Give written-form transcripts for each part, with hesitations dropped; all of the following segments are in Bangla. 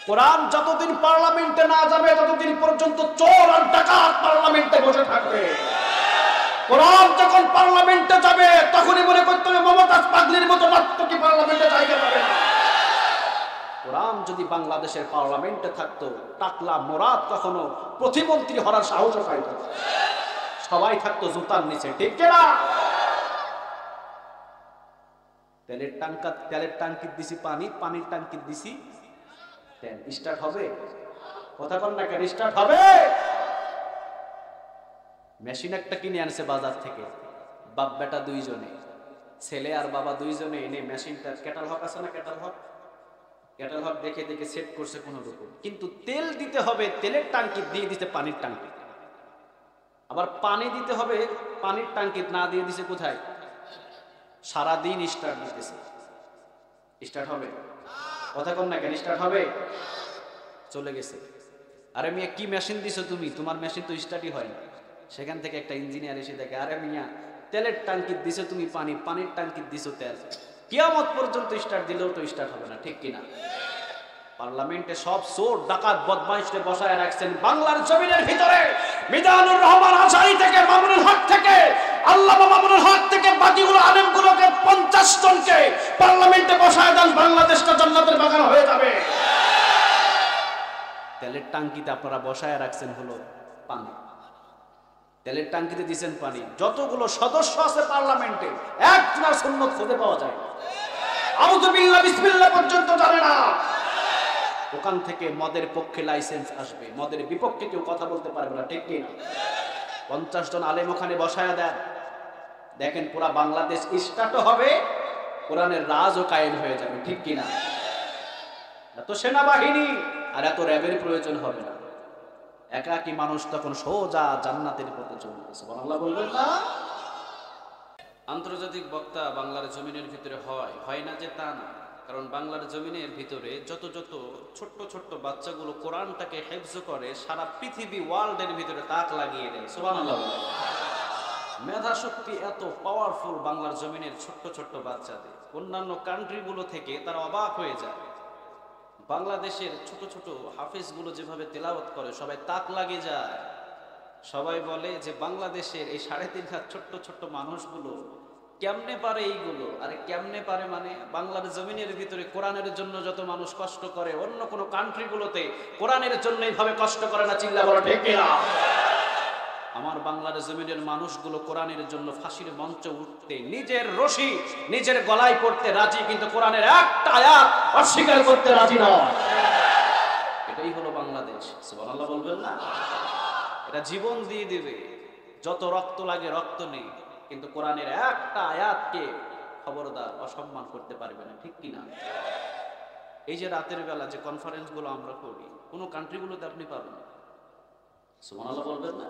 কোরআন যতদিন পার্লামেন্টে না যাবে ততদিন পর্যন্ত চোর আর ডাকাত পার্লামেন্টে বসে থাকবে। কোরআন যখন পার্লামেন্টে যাবে তখনই মনে করতে হবে মমতাজ পাগলির মতো নাট্যকি পার্লামেন্টে জায়গা পাবে না। কোরআন যদি বাংলাদেশের পার্লামেন্টে থাকতো, টাকলা মোরাদ কখনো প্রতিমন্ত্রী হওয়ার সাহস পাইত না। সবাই থাকতো জুতার নিচে, ঠিক কিনা? তেলের টাঙ্কি দিছি পানি, পানির টাঙ্কি দিছি তেল। স্টার্ট হবে? কথা কন না কেন? স্টার্ট হবে? মেশিন একটা কিনে আনছে বাজার থেকে, বাপ বেটা দুইজনে, ছেলে আর বাবা দুইজনে এনে মেশিনটা, ক্যাটাল হক আছে না, ক্যাটাল হক দেখে দেখে সেট করছে কোন রকম। কিন্তু তেল দিতে হবে, তেলের টাঙ্কি দিয়ে দিতে পানির টাঙ্কি, আবার পানি দিতে হবে পানির টাঙ্কি না দিয়ে দিছে কোথায়? সারাদিন স্টার্ট দিতেছে। স্টার্ট হবে? কথা কন না কেন? স্টার্ট হবে? চলে গেছে। আরে মিয়া কি মেশিন দিছো তুমি? তোমার মেশিন তো স্টার্টই হয় না। সেখান থেকে একটা ইঞ্জিনিয়ার এসে দেখে, আরে মিয়া তেলের টাঙ্কি দিছো তুমি পানি, পানির টাঙ্কি দিছো তেল, কিয়ামত পর্যন্ত স্টার্ট দিলেও তো স্টার্ট হবে না, ঠিক কিনা? পার্লামেন্টে সব চোর ডাকাত বদমাইশকে বসায় রাখছেন বাংলার জমিনের ভিতরে। মিজানুর রহমান আশারি থেকে, মামুনুল হক থেকে, আল্লামা মামুনুল হক থেকে বাকিগুলো আলেমগুলোকে 50 জনকে পার্লামেন্টে বসায় দেন, বাংলাদেশটা জান্নাতের বাগান হয়ে যাবে। তেলের টাঙ্কিতে আপনারা বসায় রাখছেন হলো পানি, তেলের টাঙ্কিতে দিচ্ছেন পানি। যতগুলো সদস্য আছে পার্লামেন্টে একজনের সুন্নত খুঁজে পাওয়া যায়, আউযু বিল্লাহ বিসমিল্লাহ পর্যন্ত জানে না। ওখান থেকে মদের পক্ষে লাইসেন্স আসবে, মদের বিপক্ষে কেউ কথা বলতে পারবে না, ঠিক কি না? 50 জন আলেম ওখানে বসায়া দেন, দেখেন পুরা বাংলাদেশ স্টার্টও হবে, কোরআনের রাজও কায়েম হয়ে যাবে, ঠিক কি না? এত সেনাবাহিনী আর এত র্যাবের প্রয়োজন হবে না। একাকী মানুষ তখন সোজা জান্নাতের পথে চলবে। সুবহানাল্লাহ বলবেন না? আন্তর্জাতিক বক্তা বাংলার জমিনের ভিতরে হয় না যে তা না, কারণ বাংলার জমিনের ভিতরে যত ছোট্ট ছোট্ট বাচ্চাগুলো কোরআনটাকে হেফজ করে, সারা পৃথিবী ওয়ার্ল্ডের ভিতরে তাক লাগিয়ে দেয়। সুবহানাল্লাহ। মেধা শক্তি এত পাওয়ারফুল বাংলার জমিনের ছোট্ট ছোট্ট বাচ্চাদের, অন্যান্য কান্ট্রিগুলো থেকে তারা অবাক হয়ে যায়। বাংলাদেশের ছোট ছোট হাফেজগুলো যেভাবে তেলাওয়াত করে সবাই তাক লাগে যায়। সবাই বলে যে বাংলাদেশের এই 3.5 হাত ছোট্ট ছোট্ট মানুষগুলো কেমনে পারে এইগুলো? আরে কেমনে পারে মানে, বাংলার জমিনের ভিতরে কোরআনের জন্য যত মানুষ কষ্ট করে অন্য কোনো কান্ট্রিগুলোতে কোরআনের জন্য এইভাবে কষ্ট করে না। চিল্লা বলো ঠিক কিনা? আমার বাংলার জমিনের মানুষগুলো কোরআনের জন্য ফাঁসির মঞ্চে উঠতে নিজের রশি নিজের গলায় পড়তে রাজি, কিন্তু কোরআনের একটা আয়াত অস্বীকার করতে রাজি নয়। এটাই হলো বাংলাদেশ। সুবহানাল্লাহ বলবেন না? এটা জীবন দিয়ে দিবে, যত রক্ত লাগে রক্ত নেই, কিন্তু কোরআনের একটা আয়াতকে খবরদার অসম্মান করতে পারবে না, ঠিক কিনা? এই যে রাতের বেলা যে কনফারেন্সগুলো আমরা করি, কোনো কান্ট্রিগুলোতে আপনি পাবেন না। সুবহানাল্লাহ বলবেন না?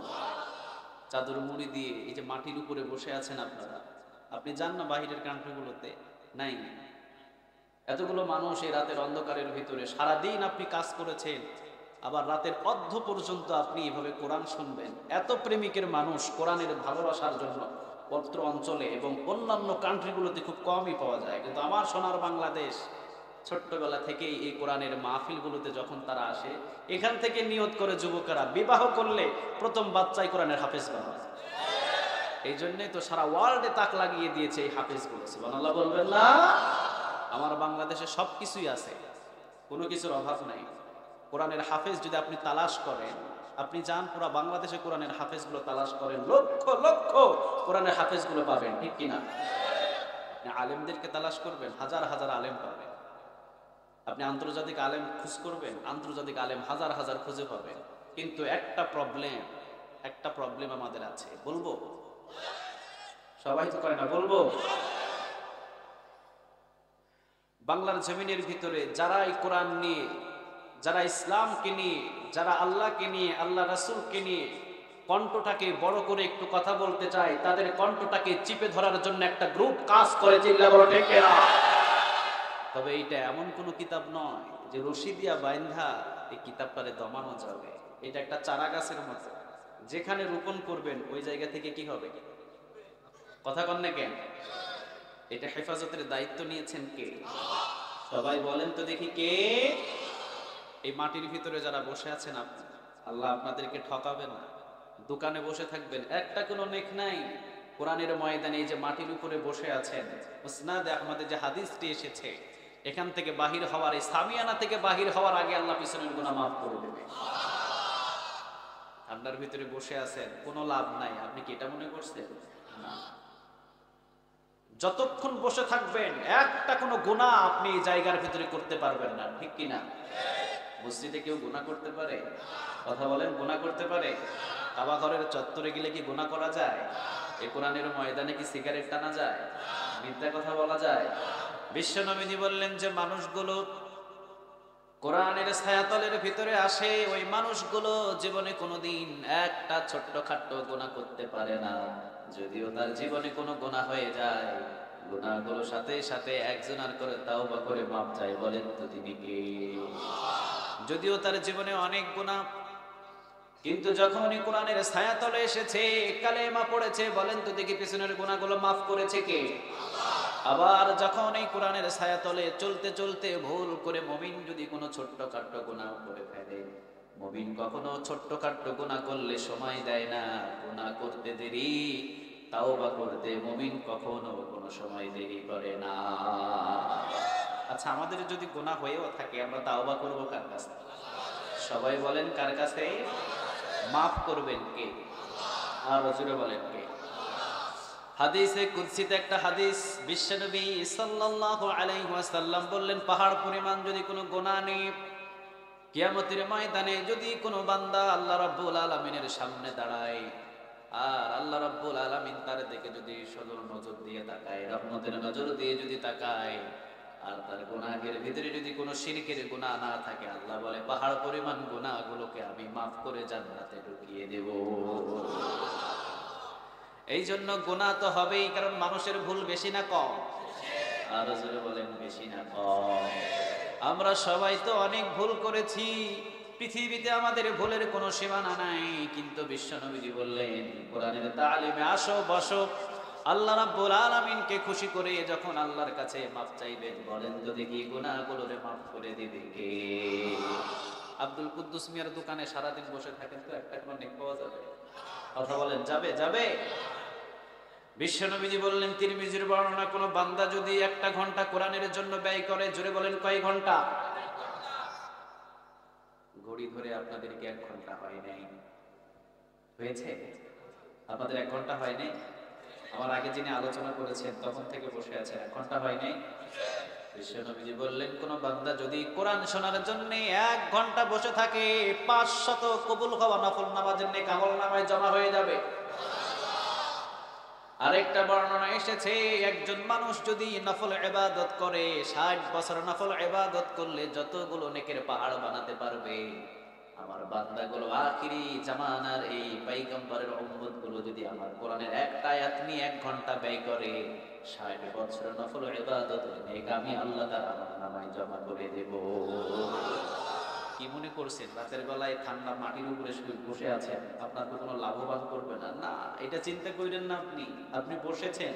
চাদর মুড়ি দিয়ে এই যে মাটির উপরে বসে আছেন আপনারা, আপনি যান না বাহিরের কান্ট্রিগুলোতে, নাই। এতগুলো মানুষ এই রাতের অন্ধকারের ভিতরে সারাদিন আপনি কাজ করেছেন, আবার রাতের অর্ধ পর্যন্ত আপনি এভাবে কোরআন শুনবেন। এত প্রেমিকের মানুষ কোরআনের ভালোবাসার জন্য পত্র অঞ্চলে এবং অন্যান্য কান্ট্রিগুলোতে খুব কমই পাওয়া যায়, কিন্তু আমার সোনার বাংলাদেশ ছোট্টবেলা থেকেই এই কোরআনের মাহফিলগুলোতে যখন তারা আসে, এখান থেকে নিয়ত করে যুবকেরা বিবাহ করলে প্রথম বাচ্চাই কোরআনের হাফেজ বানায়। এই জন্যই তো সারা ওয়ার্ল্ডে তাক লাগিয়ে দিয়েছে এই হাফেজগুলো। সুবহানাল্লাহ বলবেন না? আমার বাংলাদেশে সবকিছুই আছে, কোনো কিছুর অভাব নাই। কোরআনের হাফেজ যদি আপনি তালাশ করেন, আপনি যান পুরো বাংলাদেশে কোরআনের হাফেজগুলো তালাশ করেন, লক্ষ লক্ষ কোরআনের হাফেজগুলো পাবেন, ঠিক কিনা? আপনি আলেমদেরকে তালাশ করবেন, হাজার হাজার আলেম পাবেন। আপনি আন্তর্জাতিক আলেম খোঁজ করবেন, আন্তর্জাতিক আলেম হাজার হাজার খুঁজে পাবেন। কিন্তু একটা প্রবলেম আমাদের আছে, বলবো? সবাই তো করে না, বলবো? বাংলার জমিনের ভিতরে যারা এই কোরআন নিয়ে, যারা ইসলামকে নিয়ে, যারা আল্লাহকে নিয়ে, আল্লাহ রাসূলকে নিয়ে কণ্ঠটাকে বড় করে একটু কথা বলতে চায়, তাদের কণ্ঠটাকে চিপে ধরার জন্য একটা গ্রুপ কাজ করে। চিল্লা বলো ঠিক কিনা? তবে এইটা এমন কোন কিতাব নয় যে রশি দিয়া বাইন্ধা এই কিতাবটারে দমানো যাবে। এটা একটা চারা গাছের মতো, যেখানে রোপণ করবেন ওই জায়গা থেকে কি হবে? কথা কন না কেন? এটা হেফাজতের দায়িত্ব নিয়েছেন কে? সবাই বলেন তো দেখি কে? এই মাটির ভিতরে যারা বসে আছেন আল্লাহ আপনাদেরকে ঠকাবেন না। দোকানে বসে থাকবেন, একটা কোনো নেক নাই। কোরআনের ময়দানে এই যে মাটির উপরে বসে আছেন, মুসনাদে আহমদে যে হাদিসটি এসেছে, এখান থেকে বাহির হওয়ার, এই সামিয়ানা থেকে বাহির হওয়ার আগে আল্লাহ পিছনের গুনাহ মাফ করে দেবে। ঠান্ডার ভিতরে বসে আছেন, কোনো লাভ নাই, আপনি কি এটা মনে করছেন? না। যতক্ষণ বসে থাকবেন একটা কোনো গুনাহ আপনি এই জায়গার ভিতরে করতে পারবেন না, ঠিক কি না? মসজিদে কেউ গুনাহ করতে পারে? কথা বলেন, গুনাহ করতে পারে? কাবা ঘরের চত্বরে গেলে কি গুনাহ করা যায়? এই কোরআনের ময়দানে কি সিগারেট টানা যায়? মিথ্যা কথা বলা যায়? বিশ্বনবী বললেন যে মানুষগুলো কোরআনের ছায়াতলের ভিতরে আসে, ওই মানুষগুলো জীবনে কোনোদিন একটা ছোট্টখাট্ট গুনাহ করতে পারে না। যদিও তার জীবনে কোনো গুনাহ হয়ে যায়, গুনাহগুলোর সাথে সাথে একজনের করে তাওবা করে মাপ চায়। বলেন তো তিনি কে? যদিও তার জীবনে অনেক গুনাহ, কিন্তু যখনই কোরআনের ছায়াতলে এসেছে, কালেমা পড়েছে, বলেন তো দেখি পিছনের গুনাহগুলো মাফ করেছে কে? আবার যখন এই কোরআনের ছায়াতলে চলতে চলতে ভুল করে মুমিন যদি কোনো ছোট্টখাট্ট গুনাহ করে ফেলে, মুমিন কখনো ছোট্টখাট্ট গুনাহ করলে সময় দেয় না, গুনাহ করতে দেরি, তাওবা করতে মুমিন কখনো কোনো সময় দেরি করে না। আচ্ছা, আমাদের যদি গুনাহ হয়েও থাকে, আমরা তাওবা করব কার কাছে? সবাই বলেন কার কাছে? মাফ করবেন কে? আর রাসূল বলেন কে? হাদিসে কুদসিতে একটা হাদিস, বিশ্বনবী সাল্লাল্লাহু আলাইহি ওয়াসাল্লাম বললেন, পাহাড় পরিমাণ যদি কোনো গুনাহ নেই, কিয়ামতের ময়দানে যদি কোনো বান্দা আল্লাহ রাব্বুল আলামিনের সামনে দাঁড়ায়, আর আল্লাহ রাব্বুল আলামিন তার দিকে যদি সদর নজর দিয়ে তাকায়, রহমতের নজর দিয়ে যদি তাকায়, আর তার গুনাহের ভিতরে যদি কোনো শিরকের গুনাহ না থাকে, আল্লাহ বলে পাহাড় পরিমাণ গুনাহগুলোকে আমি মাফ করে জান্নাতে ঢুকিয়ে দেব। এই জন্য গুনাহ তো হবেই, কারণ মানুষের ভুল বেশি না কম? আর জোরে বলেন, বেশি না কম? আমরা সবাই তো অনেক ভুল করেছি, পৃথিবীতে আমাদের ভুলের কোনো সীমানা নাই। কিন্তু বিশ্বনবী বললেন, কোরআনের তালিমে আসো, বসো, আল্লাহ রাব্বুল আলামিনকে খুশি করে যখন আল্লাহর কাছে মাফ চাইবেন, বলেন তো দেখি গুনাহগুলোরে মাফ করে দিবে কে? আব্দুল কুদ্দুস মিয়ার দোকানে সারাদিন বসে থাকেন তো একটা কোনো নেক পাওয়া যাবে? কথা বলেন, যাবে? যাবে? বিশ্বনবী বললেন, তিরমিজির বর্ণনা, কোন বান্দা যদি 1 ঘন্টা কোরআনের জন্য ব্যয় করে, জোরে বলেন কয় ঘন্টা? ঘড়ি ধরে আপনাদেরকে 1 ঘন্টা হয় নাই? হয়েছে? আপনাদের 1 ঘন্টা হয় নাই? আমার আগে যিনি আলোচনা করেছেন তখন থেকে বসে আছেন, 1 ঘন্টা হয় নাই? বিশ্বনবী বললেন, কোন বান্দা যদি কোরআন শোনার জন্য 1 ঘন্টা বসে থাকে, 500 কবুল হওয়া নফল নামাজের নেক আমলনামায় জমা হয়ে যাবে। আরেকটা বর্ণনা এসেছে, একজন মানুষ যদি নফল ইবাদত করে, 60 বছর নফল ইবাদত করলে যতগুলো নেকের পাহাড় বানাতে পারবে, আমার বান্দাগুলো আখিরি জামানার এই পয়গম্বরের উম্মত গুলো যদি আমার কোরআনের একটা আয়াত নিয়ে 1 ঘন্টা ব্যয় করে, 60 বছর নফল ইবাদতের নেক আমি আল্লাহ তাআলা আমার নামায় জমা করে দেব। কি মনে করছেন রাতের বেলায় ঠান্ডা মাটির উপরে বসে আছেন, আপনার তো কোনো লাভবান করবে না? না, এটা চিন্তা করেন না। আপনি বসেছেন,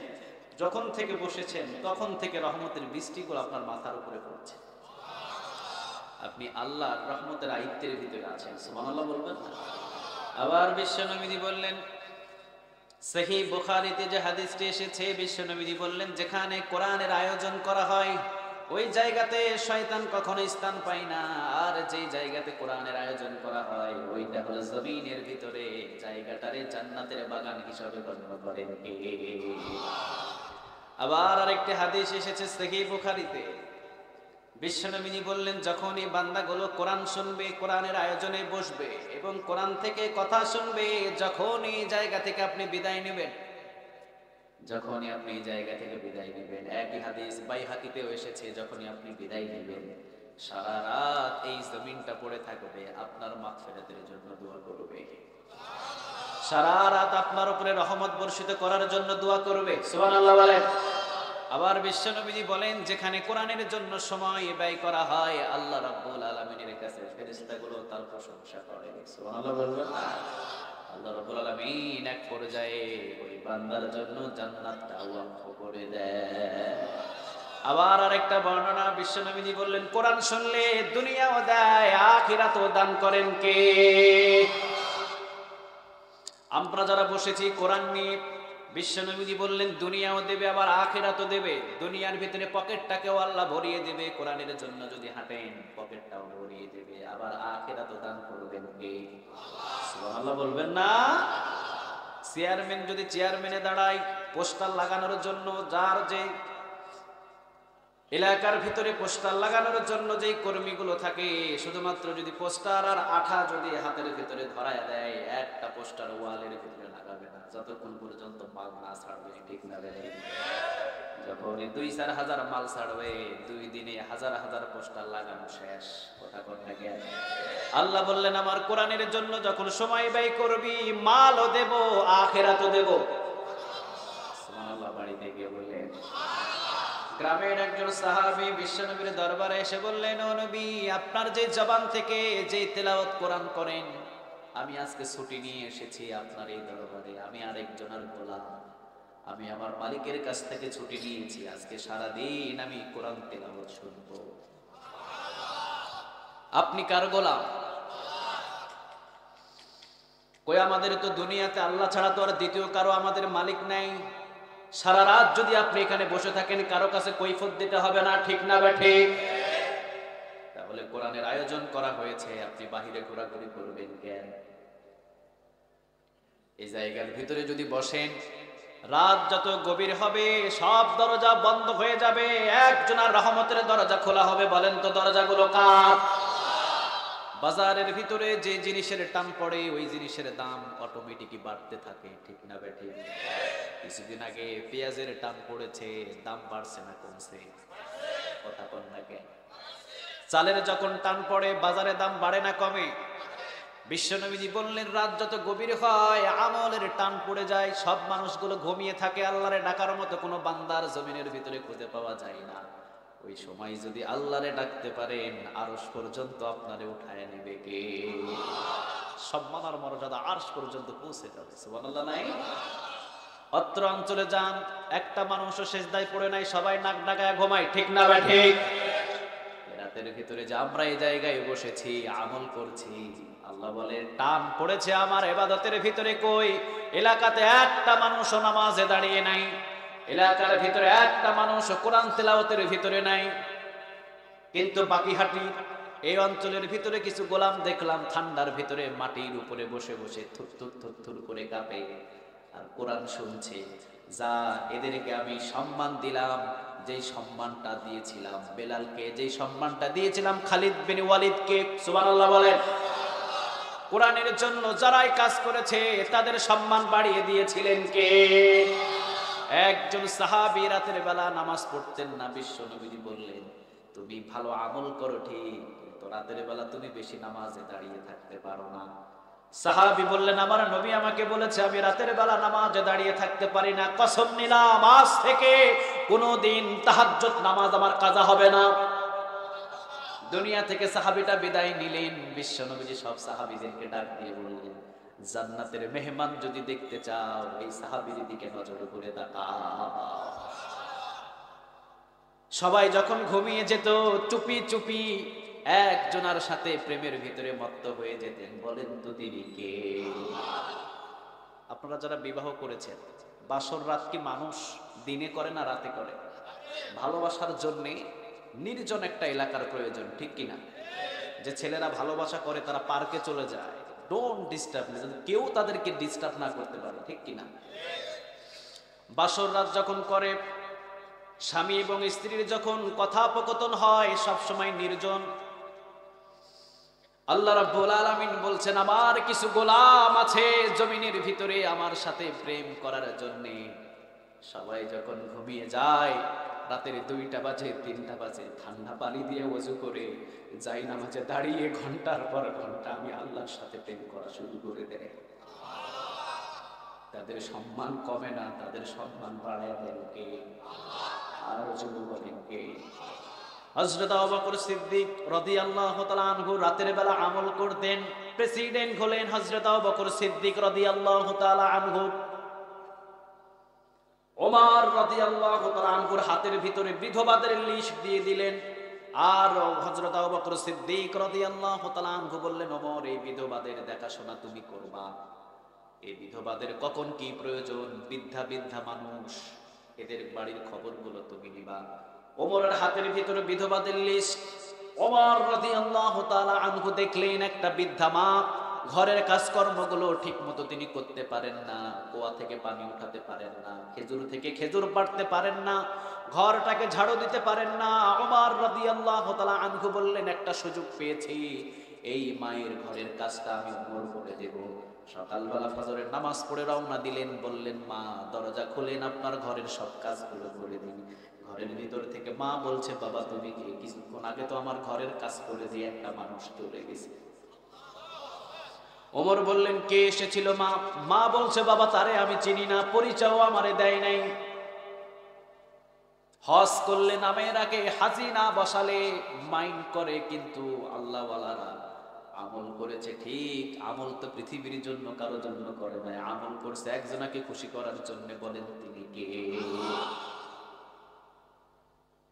যখন থেকে বসেছেন তখন থেকে রহমতের বৃষ্টিগুলো আপনার মাথার উপরে পড়ছে। আপনি আল্লাহর রহমতের আয়ত্তের ভিতরে আছেন, সুবহানাল্লাহ বলবেন না? আবার বিশ্বনবী বললেন, সহিহ বুখারীতে যে হাদিসটি এসেছে, বিশ্বনবী বললেন, যেখানে কোরআনের আয়োজন করা হয় ওই জায়গাতে শয়তান কখনো স্থান পায় না, আর যেই জায়গাতে কোরআনের আয়োজন করা হয় ওইটা হলো জমিনের ভিতরে, জায়গাটারে জান্নাতের বাগান হিসাবে গণ্য করেন কে? আবার আরেকটি হাদিস এসেছে সহিহ বুখারীতে, বিশ্বনবী বললেন, যখনই বান্দাগুলো কোরআন শুনবে, কোরআনের আয়োজনে বসবে এবং কোরআন থেকে কথা শুনবে, যখনই জায়গা থেকে আপনি বিদায় নেবেন, যখনই আপনি এই জায়গা থেকে বিদায় নেবেন, একই হাদিস বাইহাকিতেও এসেছে, যখনই আপনি বিদায় নেবেন, সারা রাত এই জমিনটা পড়ে থাকবে আপনার মাগফিরাতের জন্য দোয়া করবে, সারা রাত আপনার উপরে রহমত বর্ষিত করার জন্য দোয়া করবে। সুবহানাল্লাহ বলেন। আবার বিশ্বনবী বলেন, যেখানে কোরআনের জন্য সময় ব্যয় করা হয়, আল্লাহ রাব্বুল আলামিনের কাছে ফেরেশতাগুলো তার প্রশংসা করে। সুবহানাল্লাহ বলবেন না? আল্লাহ রাব্বুল আলামিন এক পর্যায়ে ওই বান্দার জন্য জান্নাতটা ওয়াকফ করে দেয়। আবার আরেকটা বর্ণনা, বিশ্বনবী বললেন, কোরআন শুনলে দুনিয়াও দেয় আখিরাতও দান করেন কে? আমরা যারা বসেছি কোরআন নিয়ে, বিশ্বনবী বললেন দুনিয়াও দেবে আবার আখিরাতও দেবে। দুনিয়ার ভিতরে পকেটটাকেও আল্লাহ ভরিয়ে দেবে, কোরআনের জন্য যদি হাঁটেন পকেটটাও ভরিয়ে দেবে, আবার আখিরাতও দান করবেন কে? সুবহানাল্লাহ বলবেন না? চেয়ারম্যান যদি চেয়ারম্যানে দাঁড়ায় পোস্টার লাগানোর জন্য, যার যে এলাকার ভিতরে পোস্টার লাগানোর জন্য যেই কর্মীগুলো থাকে, শুধুমাত্র যদি পোস্টার আর আঠা যদি হাতের ভিতরে ধরায় দেয়, একটা পোস্টার ওয়ালের ভিতরে লাগাবে না যতক্ষণ পর্যন্ত মাল না ছাড়বে, ঠিক না? যখন 2-4 হাজার মাল ছাড়বে, 2 দিনে হাজার হাজার পোস্টার লাগানো শেষ। কথা কোন থাকে? আল্লাহ বললেন আমার কোরআনের জন্য যখন সময় ব্যয় করবি, মালও দেব আখিরাতও দেব। সুবহানাল্লাহ। বাড়িতে গিয়ে বললেন, গ্রামের একজন সাহাবী বিশ্বনবীর দরবারে এসে বললেন, ও নবী, আপনার যে জবান থেকে যে তেলাওয়াত কোরআন করেন, আমি আজকে ছুটি নিয়ে এসেছি আপনার এই দরবারে। আমি আরেকজনের গোলাম, আমি আমার মালিকের কাছ থেকে ছুটি নিয়েছি, আজকে সারা দিন আমি কোরআন তেলাওয়াত শুনবো। আপনি কার গোলাম? কই আমাদের তো দুনিয়াতে আল্লাহ ছাড়া তো আর দ্বিতীয় কারো আমাদের মালিক নাই। সারা রাত যদি আপনি এখানে বসে থাকেন, কারো কাছে কৈফিয়ত দিতে হবে না, ঠিক না বেঠে? তাহলে কোরআনের আয়োজন করা হয়েছে, আপনি বাহিরে ঘোরাঘুরি করবেন কেন? এই জায়গার ভিতরে যদি বসেন, রাত যত গভীর হবে সব দরজা বন্ধ হয়ে যাবে, একজনের রহমতের দরজা খোলা হবে। বলেন তো দরজাগুলো কার? বাজারের ভিতরে যে জিনিসের টান পড়ে ওই জিনিসের দাম অটোমেটিকই বাড়তে থাকে, ঠিক না বেঠে? কিছুদিন আগে পেঁয়াজের টান পড়েছে, দাম বাড়ছে না কমছে? কথা বল না কেন? চালের যখন টান পড়ে বাজারে দাম বাড়ে না কমে? বিশ্বনবীজি বললেন রাত যত গভীর হয় আমলের টান পড়ে যায়, সব মানুষগুলো ঘুমিয়ে থাকে, আল্লাহরে ডাকার মতো কোনো বান্দার জমিনের ভিতরে খুঁজে পাওয়া যায় না। ওই সময় যদি আল্লাহরে ডাকতে পারেন, আরশ পর্যন্ত আপনারে উঠায় নেবে কে? সম্মান আর মর্যাদা আরশ পর্যন্ত পৌঁছে যাবে। সুবহানাল্লাহ নাই? অত্র অঞ্চলে যান, একটা মানুষও সেজদায় পড়ে নাই, সবাই নাক ডাকায় ঘুমায়, ঠিক না বেঠে? রাতের ভিতরে যে আমরা এই জায়গায় বসেছি আমল করছি, আল্লাহ বলে টান পড়েছে আমার ইবাদতের ভিতরে, কই এলাকাতে একটা মানুষও নামাজে দাঁড়িয়ে নাই, এলাকার ভিতরে একটা মানুষও কোরআন তেলাওয়াতের ভিতরে নাই। কিন্তু বাকিহাটি এই অঞ্চলের ভিতরে কিছু গোলাম দেখলাম ঠান্ডার ভিতরে মাটির উপরে বসে বসে থুর থুর থুর করে কাঁপে আর কোরআন শুনছে। যা, এদেরকে আমি সম্মান দিলাম যেই সম্মানটা দিয়েছিলাম বেলালকে, যেই সম্মানটা দিয়েছিলাম খালিদ বিন ওয়ালিদকে। সুবহানাল্লাহ বলেন। কোরআনের জন্য যারাই কাজ করেছে তাদের সম্মান বাড়িয়ে দিয়েছিলেন কে? একজন সাহাবী রাতের বেলা নামাজ পড়তেন না, বিশ্বনবী বললেন তুমি ভালো আমল করো ঠিক, তো রাতের বেলা তুমি বেশি নামাজে দাঁড়িয়ে থাকতে পারো না। সাহাবী বললেন আমার নবী আমাকে বলেছে আমি রাতের বেলা নামাজে দাঁড়িয়ে থাকতে পারি না, কসম নিলাম আজ থেকে কোনোদিন তাহাজ্জুদ নামাজ আমার কাজা হবে না। দুনিয়া থেকে সাহাবীটা বিদায় নিলেন। বিশ্বনবী সব সাহাবীদেরকে ডাক দিয়ে বললেন জান্নাতের মেহমান যদি দেখতে চাও এই সাহাবীর দিকে নজর করে তাকাও। সবাই যখন ঘুমিয়ে যেত চুপি চুপি একজনের সাথে প্রেমের ভিতরে মত্ত হয়ে যেতেন। বলেন তো তিনি কে? আপনারা যারা বিবাহ করেছেন, বাসর রাত কি মানুষ দিনে করে না রাতে করে? ভালোবাসার জন্য নির্জন একটা এলাকার প্রয়োজন, ঠিক কিনা? যে ছেলেরা ভালোবাসা করে তারা পার্কে চলে যায়, ডোন্ট ডিস্টার্ব, কেউ তাদেরকে ডিস্টার্ব না করতে পারে, ঠিক কিনা? বাসর রাত যখন করে, স্বামী এবং স্ত্রীর যখন কথাপকথন হয় সব সময় নির্জন। আল্লাহ রাব্বুল আলামিন বলছেন আমার কিছু গোলাম আছে জমিনের ভিতরে আমার সাথে প্রেম করার জন্য। সবাই যখন ঘুমিয়ে যায়, রাতের 2টা বাজে 3টা বাজে, ঠান্ডা পানি দিয়ে ওযু করে যাই নামাজে দাঁড়িয়ে ঘন্টার পর ঘন্টা আমি আল্লাহর সাথে প্রেম করা শুরু করে দেয়। তাদের সম্মান কমে না, তাদের সম্মান বাড়ায় দেন কে? আর জোরে বলেন কে? হযরত আবু বকর সিদ্দিক রাদিয়াল্লাহু তাআলা আনহু রাতের বেলা আমল করতেন। প্রেসিডেন্ট হলেন হযরত আবু বকর সিদ্দিক রাদিয়াল্লাহু তাআলা আনহু। ওমর রাদিয়াল্লাহু তাআলা আনহুর হাতের ভিতরে বিধবাদের লিস্ট দিয়ে দিলেন, আর হযরত আবু বকর সিদ্দিক রাদিয়াল্লাহু তাআলা আনহু বললেন, ওমর এই বিধবাদের দেখাশোনা তুমি করবা। এই বিধবাদের কখন কি প্রয়োজন, বৃদ্ধা বৃদ্ধা মানুষ, এদের বাড়ির খবরগুলো তুমি নিবা। ওমরের হাতের ভিতরে বিধবাদের লিস্ট। ওমর রাদিয়াল্লাহু তাআলা আনহু দেখলেন একটা বৃদ্ধা মা, ঘরের কাজকর্মগুলো ঠিক মতো তিনি করতে পারেন না, কুয়া থেকে পানি উঠাতে পারেন না, খেজুর থেকে খেজুর পাড়তে পারেন না, ঘরটাকে ঝাড়ু দিতে পারেন না। ওমর রাদিয়াল্লাহু তাআলা আনহু বললেন, একটা সুযোগ পেয়েছি, এই মায়ের ঘরের কাজটা আমি ওমর করে দেব। সকালবেলা ফজরের নামাজ পড়ে রওনা দিলেন, বললেন, মা দরজা খুলেন, আপনার ঘরের সব কাজগুলো করে দিন। ঘরের ভিতর থেকে মা বলছে, বাবা তুমি কি? কিছুক্ষণ আগে তো আমার ঘরের কাজ করে দিয়ে একটা মানুষ চলে গেছে। ওমর বললেন, কে এসেছিল মা? মা বলছে, বাবা তারে আমি চিনি না, পরিচয়ও আমারে দেয় নাই। হজ করলে নামের আগে হাজি না বসালে মাইন্ড করে, কিন্তু আল্লাহওয়ালারা আমল করেছে ঠিক। আমল তো পৃথিবীর জন্য কারো জন্য করে নাই, আমল করছে একজনকে খুশি করার জন্য। বলেন তিনি কে?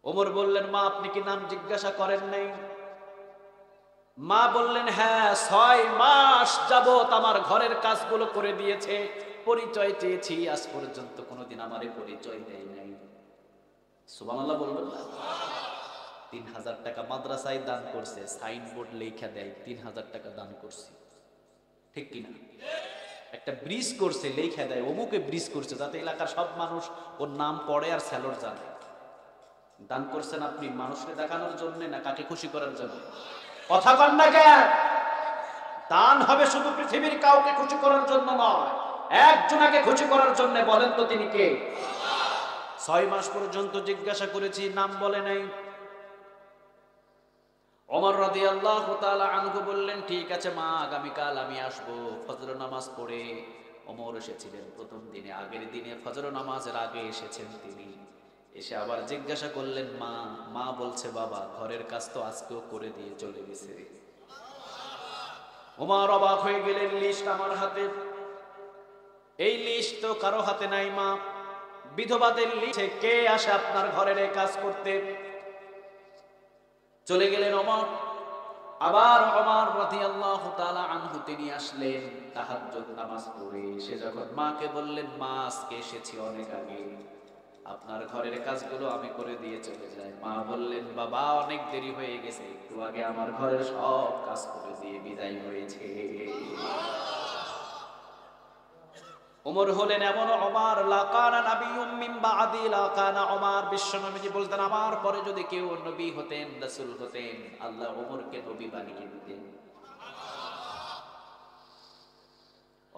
ওমর বললেন, মা আপনি কি নাম জিজ্ঞাসা করেন নাই? মা বললেন, হ্যাঁ 6 মাস যাবত আমার ঘরের কাজগুলো করে দিয়েছে, পরিচয় চেয়েছি, আজ পর্যন্ত কোনোদিন আমারে পরিচয় দেয় নাই। সুবহানাল্লাহ বলবেন না? 3000 টাকা মাদ্রাসায় দান করছে, সাইনবোর্ড লেখা দেয় 3000 টাকা দান করছি, ঠিক কিনা? একটা ব্রিজ করছে, লেখা দেয় অমুকে ব্রিজ করছে, যাতে এলাকার সব মানুষ ওর নাম পড়ে আর স্যালর জানে। দান করছেন আপনি মানুষকে দেখানোর জন্য না কাকে খুশি করার জন্য? কথা কন না কেন? দান হবে শুধু পৃথিবীর কাউকে খুশি করার জন্য নয়, একজনকে খুশি করার জন্য। বলেন তো তিনি কে? 6 মাস পর্যন্ত জিজ্ঞাসা করেছি, নাম বলে নাই। ওমর রাদিয়াল্লাহু তাআলা আনহু বললেন, ঠিক আছে মা, আগামীকাল আমি আসবো। ফজর নামাজ পড়ে ওমর এসেছিলেন প্রথম দিনে, আগের দিনে ফজর নামাজের আগে এসেছেন তিনি। এসে আবার জিজ্ঞাসা করলেন, মা? মা বলছে, বাবা ঘরের কাজ তো আজকেও করে দিয়ে চলে গেছে। ওমর অবাক হয়ে গেলেন, লিস্ট আমার হাতে, এই লিস্ট তো কারো হাতে নাই মা। বিধবাদের লিস্টে কে আসে আপনার ঘরের এই কাজ করতে? চলে গেলেন ওমর। আবার ওমর রাদিয়াল্লাহু তাআলা আনহু তিনি আসলেন তাহাজ্জুদ নামাজ পড়ে। সে যখন মাকে বললেন, মা আজকে এসেছি অনেক আগে, আপনার ঘরের কাজগুলো আমি করে দিয়ে চলে যাই। মা বললেন, বাবা অনেক দেরি হয়ে গেছে, একটু আগে আমার ঘরের সব কাজ করে দিয়ে বিদায় হয়েছে। ওমর হলেন এমন ওমর, লাকানা নাবিয়্যুম মিন বাদি, লাকানা ওমর। বিশ্বনবীজি বলতেন, আমার পরে যদি কেউ নবী হতেন, রাসূল হতেন, আল্লাহ ওমরকে নবী বানিয়ে দিতেন।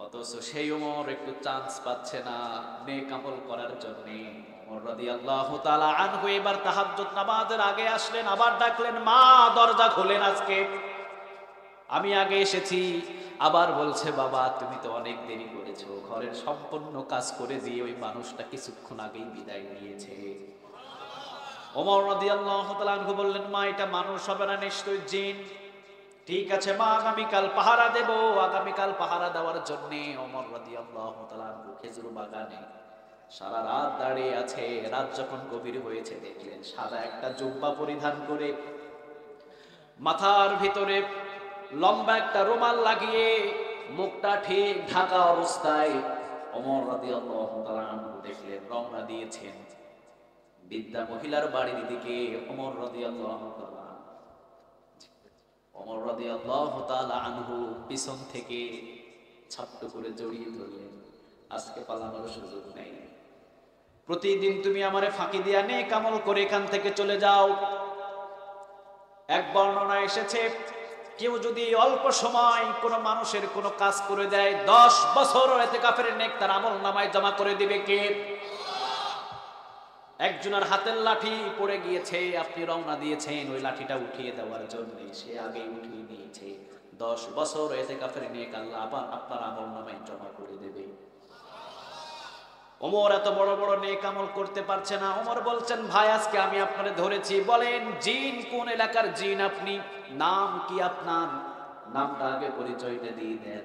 অথচ সেই ওমর একটু চান্স পাচ্ছে না নেক আমল করার জন্য। ওমর রাদিয়াল্লাহু তাআলা আনহু এবার তাহাজ্জুদ নামাজের আগে আসলেন, আবার ডাকলেন, মা দরজা খোলেন, আজকে আমি আগে এসেছি। আবার বলছে, বাবা তুমি তো অনেক দেরি করেছো, ঘরের সম্পূর্ণ কাজ করে দিয়ে ওই মানুষটা কিছুক্ষণ আগেই বিদায় নিয়েছে। ওমর রাদিয়াল্লাহু তাআলা আনহু বললেন, মা এটা মানুষ হবে না, নিশ্চয়ই জিন। ঠিক আছে মা, আগামীকাল পাহারা দেব। আগামীকাল পাহারা দেওয়ার জন্য ওমর রাদিয়াল্লাহু তাআলা আনহু খেজুর বাগানে সারা রাত দাঁড়িয়ে আছে। রাত যখন গভীর হয়েছে, দেখলেন সাদা একটা জুব্বা পরিধান করে, মাথার ভিতরে লম্বা একটা রুমাল লাগিয়ে, মুখটা ঠিক ঢাকা অবস্থায় ওমর রাদিয়াল্লাহু তাআলা আনহু দেখলেন রওনা দিয়েছেন বৃদ্ধা মহিলার বাড়ির দিকে। ওমর রাদিয়াল্লাহু তাআলা আনহু পিছন থেকে ছাট্ট করে জড়িয়ে ধরলেন, আজকে পালানোর সুযোগ নেই। প্রতিদিন তুমি আমারে ফাঁকি দিয়া নেক আমল করে এখান থেকে চলে যাও। এক বর্ণনা এসেছে, কেউ যদি অল্প সময় কোন মানুষের কোন কাজ করে দেয়, 10 বছর ইতিকাফের নেক তার আমল নামায় জমা করে দিবে কে? একজনের হাতের লাঠি পড়ে গিয়েছে, আপনি রওনা দিয়েছেন ওই লাঠিটা উঠিয়ে দেওয়ার জন্য, সে আগেই উঠিয়ে নিয়েছে। 10 বছর ইতিকাফের নেক আল্লাহ আবার আপনার আমল নামায় জমা করে দেবে। ওমর এত বড় বড় নেক আমল করতে পারছে না। ওমর বলছেন, ভাই আজকে আমি আপনারে ধরেছি, বলেন জিন কোন এলাকার জিন আপনি? নাম কি আপনার? নামটা আগে পরিচয়টা দিয়ে দেন।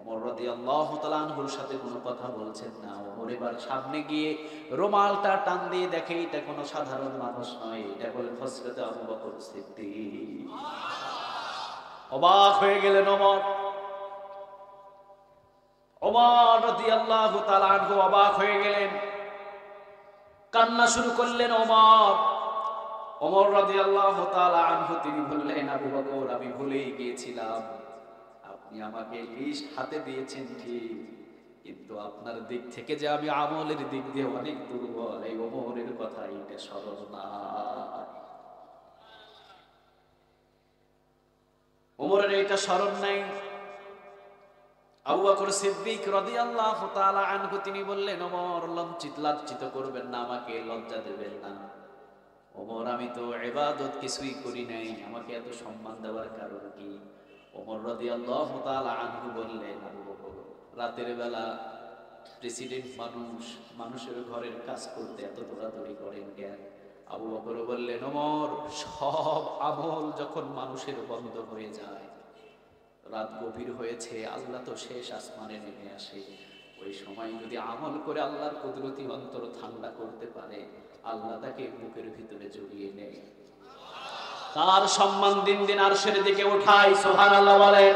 ওমর রাদিয়াল্লাহু তাআলা আনহুর সাথে কোনো কথা বলছেন না। ওমর এবার সামনে গিয়ে রুমালটা টান দিয়ে দেখে এটা কোনো সাধারণ মানুষ নয়, এটা বলেন হযরত আবু বকর সিদ্দিক। অবাক হয়ে গেলেন ওমর। ওমর রাদিয়াল্লাহু তাআলা আনহু অবাক হয়ে গেলেন, কান্না শুরু করলেন ওমর। ওমর রাদিয়াল্লাহু তাআলা আনহু তিনি বললেন, আবু বকর আমি ভুলেই গিয়েছিলাম, আপনি আমাকে লিস্ট হাতে দিয়েছেন ঠিক, কিন্তু আপনার দিক থেকে যে আমি আমলের দিক দিয়ে অনেক দুর্বল, এই ওমরের কথা এটা স্মরণ নাই। ওমরের এটা স্মরণ নাই। আবু বকর সিদ্দিক রাদিয়াল্লাহু তাআলা আনহু তিনি বললেন, ওমর লজ্জিত করবেন না, আমাকে লজ্জা দেবেন না। ওমর আমি তো ইবাদত কিছুই করি নাই, আমাকে এত সম্মান দেওয়ার কারণ কি? ওমর রাদিয়াল্লাহু তাআলা আনহু বললেন, আবু বকর রাতের বেলা প্রেসিডেন্ট মানুষের ঘরের কাজ করতে এত দৌড়াদৌড়ি করেন কেন? আবু বকর বললেন, ওমর সব আমল যখন মানুষের বন্ধ হয়ে যায়, রাত গভীর হয়েছে, আল্লাহ তো শেষ আসমানে নেমে আসে, ওই সময় যদি আমল করে আল্লাহর কুদরতি অন্তর ঠান্ডা করতে পারে, আল্লাহ তাকে বুকের ভিতরে জড়িয়ে নেয়, তার সম্মান দিন দিন আরশের দিকে উঠায়। সুবহানাল্লাহ বলেন।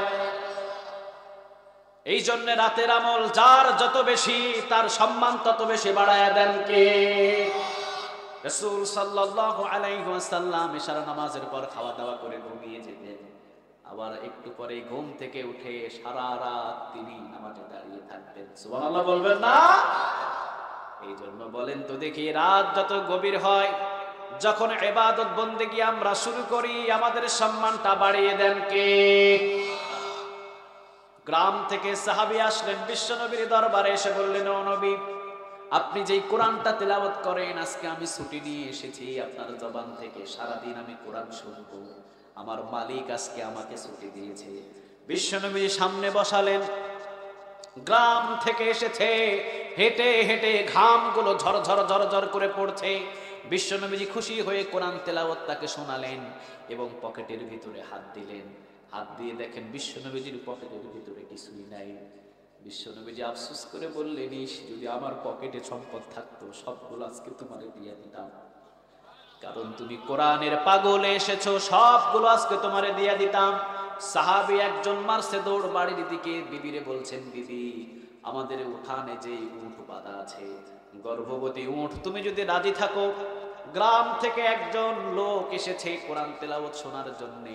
এই জন্য রাতের আমল যার যত বেশি, তার সম্মান তত বেশি বাড়ায়া দেন কে? রাসূল সাল্লাল্লাহু আলাইহি ওয়াসাল্লাম ইশারা নামাজের পর খাওয়া দাওয়া করে ঘুমিয়ে যেতেন, আবার একটু পরে ঘুম থেকে উঠে সারা রাত তিনি নামাজে দাঁড়িয়ে থাকতেন। সুবহানাল্লাহ বলবেন না? এই জন্য বলেন তো দেখি, রাত যত গভীর হয়, যখন ইবাদত বন্দেগী আমরা শুরু করি, আমাদের সম্মানটা বাড়িয়ে দেন কে? গ্রাম থেকে সাহাবী আসলেন বিশ্বনবীর দরবারে, এসে বললেন, ও নবী আপনি যেই কোরআনটা তেলাওয়াত করেন, আজকে আমি ছুটি নিয়ে এসেছি আপনার জবান থেকে, সারাদিন আমি কোরআন শুনবো, আমার মালিক আজকে আমাকে ছুটি দিয়েছে। বিশ্বনবী সামনে বসালেন, গ্রাম থেকে এসেছে, হেঁটে হেঁটে ঘামগুলো ঝরঝর ঝরঝর করে পড়ছে। বিশ্বনবীজি খুশি হয়ে কোরআন তেলাওয়াত তাকে শোনালেন এবং পকেটের ভিতরে হাত দিলেন। হাত দিয়ে দেখেন বিশ্বনবীজির পকেটের ভিতরে কিছুই নাই। বিশ্বনবীজি আফসোস করে বললেন, ইস, যদি আমার পকেটে সম্পদ থাকতো সবগুলো আজকে তোমার দিয়ে দিতাম, কারণ তুমি কোরআনের পাগলে এসেছো, সবগুলো আজকে তোমারে দিয়ে দিতাম। সাহাবী একজন মারছে দৌড় বাড়ির দিকে, বিবিরে বলছেন, বিবি আমাদের উঠানে যে উট বাঁধা আছে, গর্ভবতী উট, তুমি যদি রাজি থাকো, গ্রাম থেকে একজন লোক এসেছে কোরআন তেলাওয়াত শোনার জন্য,